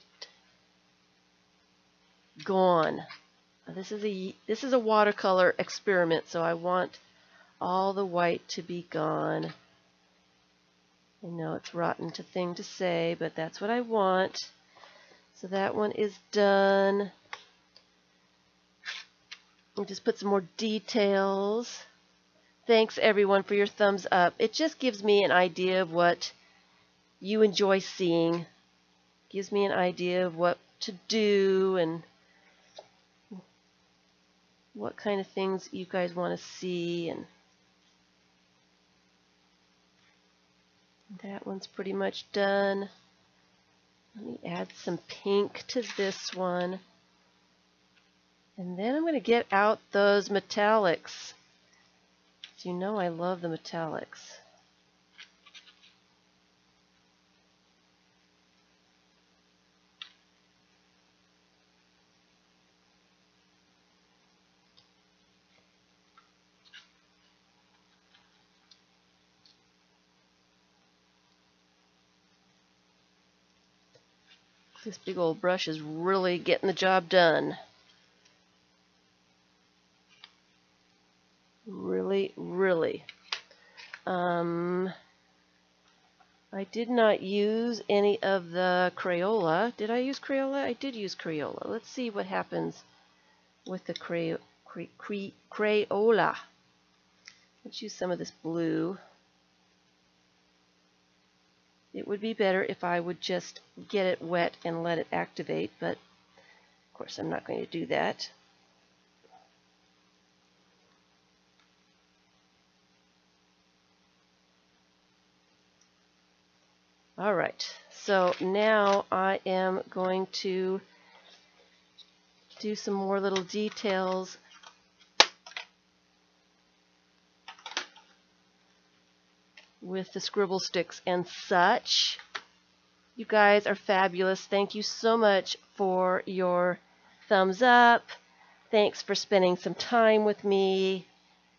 gone. This is a watercolor experiment, so I want all the white to be gone. I know it's a rotten thing to say, but that's what I want. So that one is done. I'll just put some more details. Thanks everyone for your thumbs up. It just gives me an idea of what you enjoy seeing. Gives me an idea of what to do and what kind of things you guys want to see. And that one's pretty much done. Let me add some pink to this one. And then I'm going to get out those metallics. So you know I love the metallics. This big old brush is really getting the job done. Really, really. I did not use any of the Crayola. Did I use Crayola? I did use Crayola. Let's see what happens with the Crayola. Let's use some of this blue. It would be better if I would just get it wet and let it activate, but of course I'm not going to do that. All right, so now I am going to do some more little details. With the scribble sticks and such. You guys are fabulous. Thank you so much for your thumbs up. Thanks for spending some time with me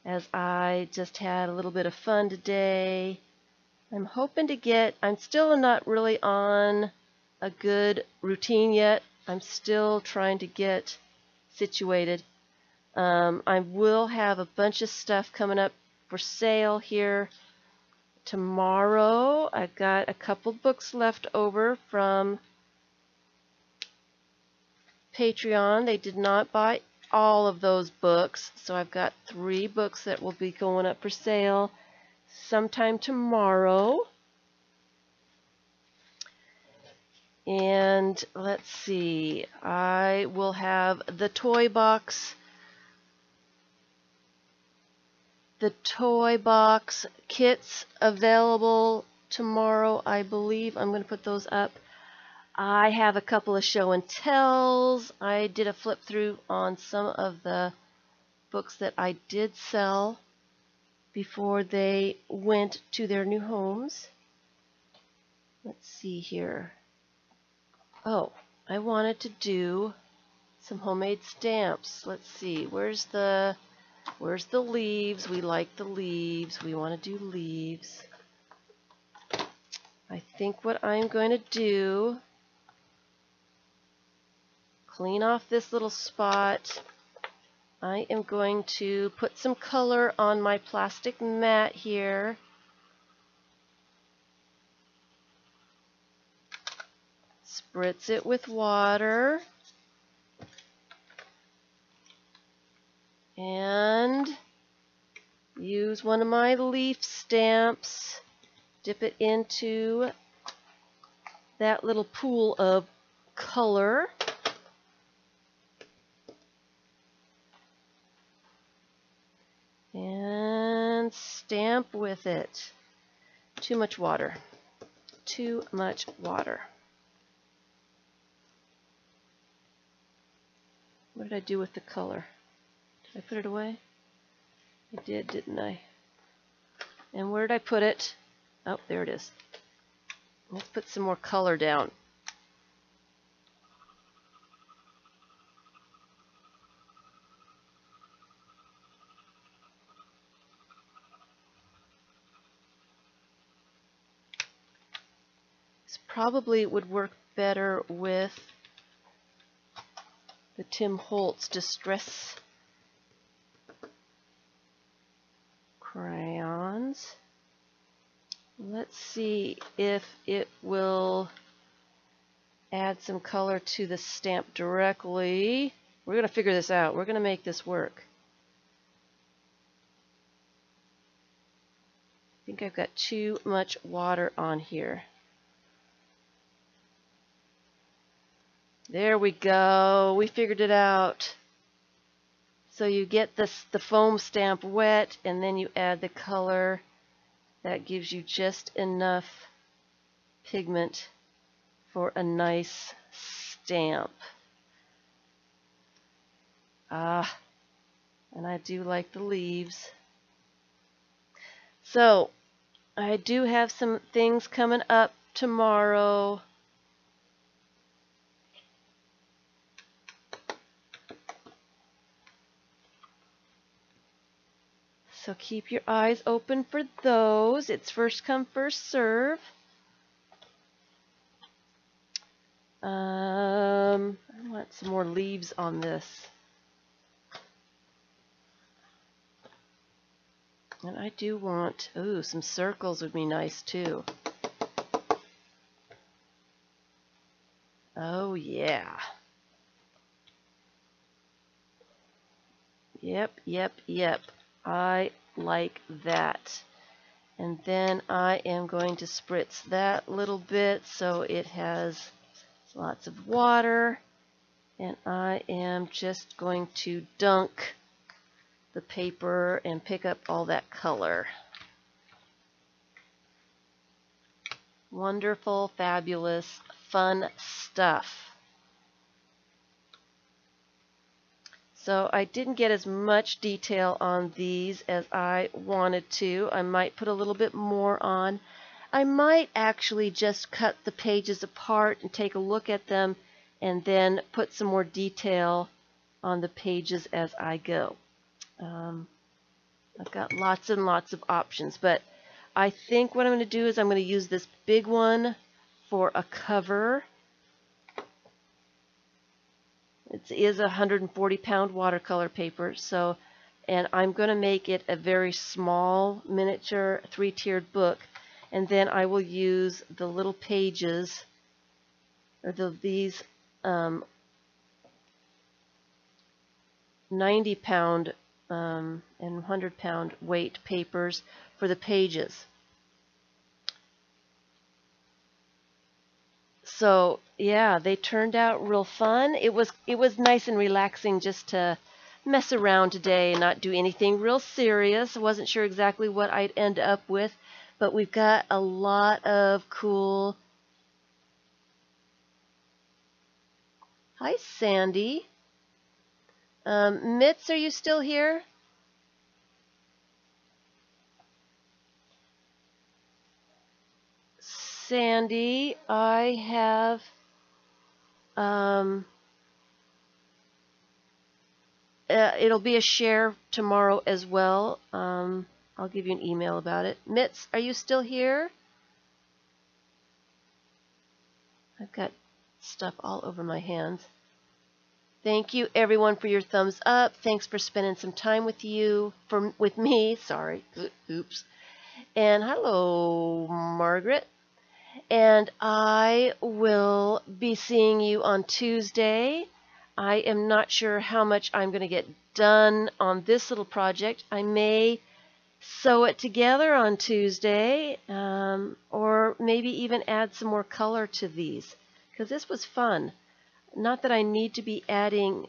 as I just had a little bit of fun today. I'm hoping to I'm still not really on a good routine yet. I'm still trying to get situated. I will have a bunch of stuff coming up for sale here tomorrow. I've got a couple books left over from Patreon. They did not buy all of those books, so I've got 3 books that will be going up for sale sometime tomorrow. And let's see, I will have the toy box kits available tomorrow, I believe. I'm going to put those up. I have a couple of show and tells. I did a flip through on some of the books that I did sell before they went to their new homes. Let's see here. Oh, I wanted to do some homemade stamps. Let's see, where's the leaves? We like the leaves. We want to do leaves. I think what I'm going to do, clean off this little spot. I am going to put some color on my plastic mat here. Spritz it with water. And use one of my leaf stamps. Dip it into that little pool of color. And stamp with it. Too much water. Too much water. What did I do with the color? Did I put it away? I did, didn't I? And where did I put it? Oh, there it is. Let's put some more color down. This probably would work better with the Tim Holtz Distress crayons. Let's see if it will add some color to the stamp directly. We're going to figure this out. We're going to make this work. I think I've got too much water on here. There we go. We figured it out. So you get the foam stamp wet, and then you add the color. That gives you just enough pigment for a nice stamp. And I do like the leaves. So I do have some things coming up tomorrow. So keep your eyes open for those. It's first come, first serve. I want some more leaves on this. And I do want, ooh, some circles would be nice too. Oh yeah. Yep. I like that. And then I am going to spritz that little bit so it has lots of water. And I am just going to dunk the paper and pick up all that color. Wonderful, fabulous, fun stuff. So I didn't get as much detail on these as I wanted to. I might put a little bit more on. I might actually just cut the pages apart and take a look at them and then put some more detail on the pages as I go. I've got lots and lots of options, but I think what I'm going to do is I'm going to use this big one for a cover. It is a 140-pound watercolor paper, so, and I'm going to make it a very small miniature 3-tiered book, and then I will use the little pages, or these 90-pound and 100-pound weight papers for the pages. So yeah, they turned out real fun. It was nice and relaxing just to mess around today and not do anything real serious. I wasn't sure exactly what I'd end up with, but we've got a lot of cool. Hi, Sandy. Mitz, are you still here? Sandy, I have it'll be a share tomorrow as well. I'll give you an email about it. Mitz, are you still here? I've got stuff all over my hands. Thank you everyone for your thumbs up. Thanks for spending some time with me. Sorry. Oops. And hello, Margaret. And I will be seeing you on Tuesday. I am not sure how much I'm going to get done on this little project. I may sew it together on Tuesday, or maybe even add some more color to these, because this was fun. Not that I need to be adding,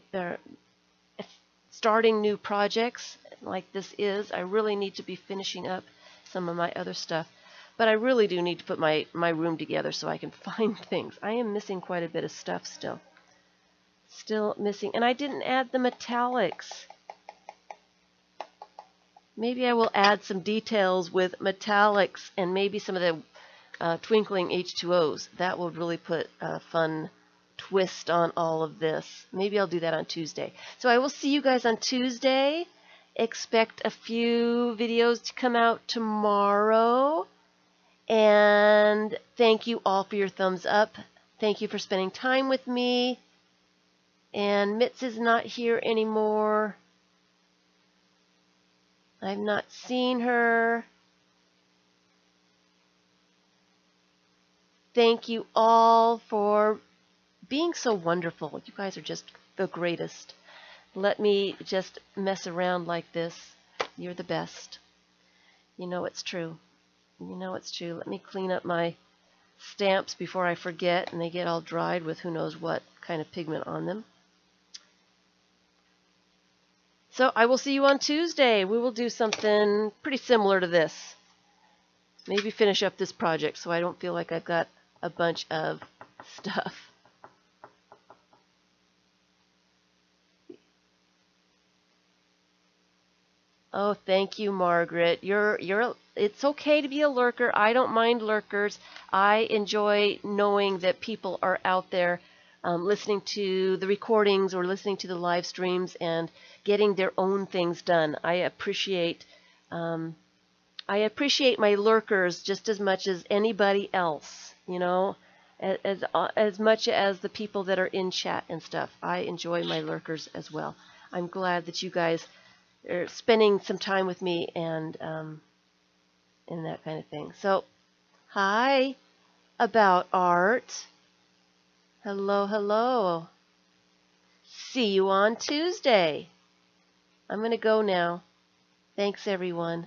starting new projects like this is. I really need to be finishing up some of my other stuff. But I really do need to put my room together so I can find things. I am missing quite a bit of stuff still. Still missing. And I didn't add the metallics. Maybe I will add some details with metallics and maybe some of the twinkling H2Os. That will really put a fun twist on all of this. Maybe I'll do that on Tuesday. So I will see you guys on Tuesday. Expect a few videos to come out tomorrow. And thank you all for your thumbs up. Thank you for spending time with me. And Mitz is not here anymore. I've not seen her. Thank you all for being so wonderful. You guys are just the greatest. Let me just mess around like this. You're the best. You know it's true. You know it's true. Let me clean up my stamps before I forget and they get all dried with who knows what kind of pigment on them. So I will see you on Tuesday. We will do something pretty similar to this. Maybe finish up this project so I don't feel like I've got a bunch of stuff. Oh, thank you, Margaret. It's okay to be a lurker. I don't mind lurkers. I enjoy knowing that people are out there listening to the recordings or listening to the live streams and getting their own things done. I appreciate my lurkers just as much as anybody else, you know, as much as the people that are in chat and stuff. I enjoy my lurkers as well. I'm glad that you guys are spending some time with me and that kind of thing. So, hi, about art. Hello, hello. See you on Tuesday. I'm going to go now. Thanks, everyone.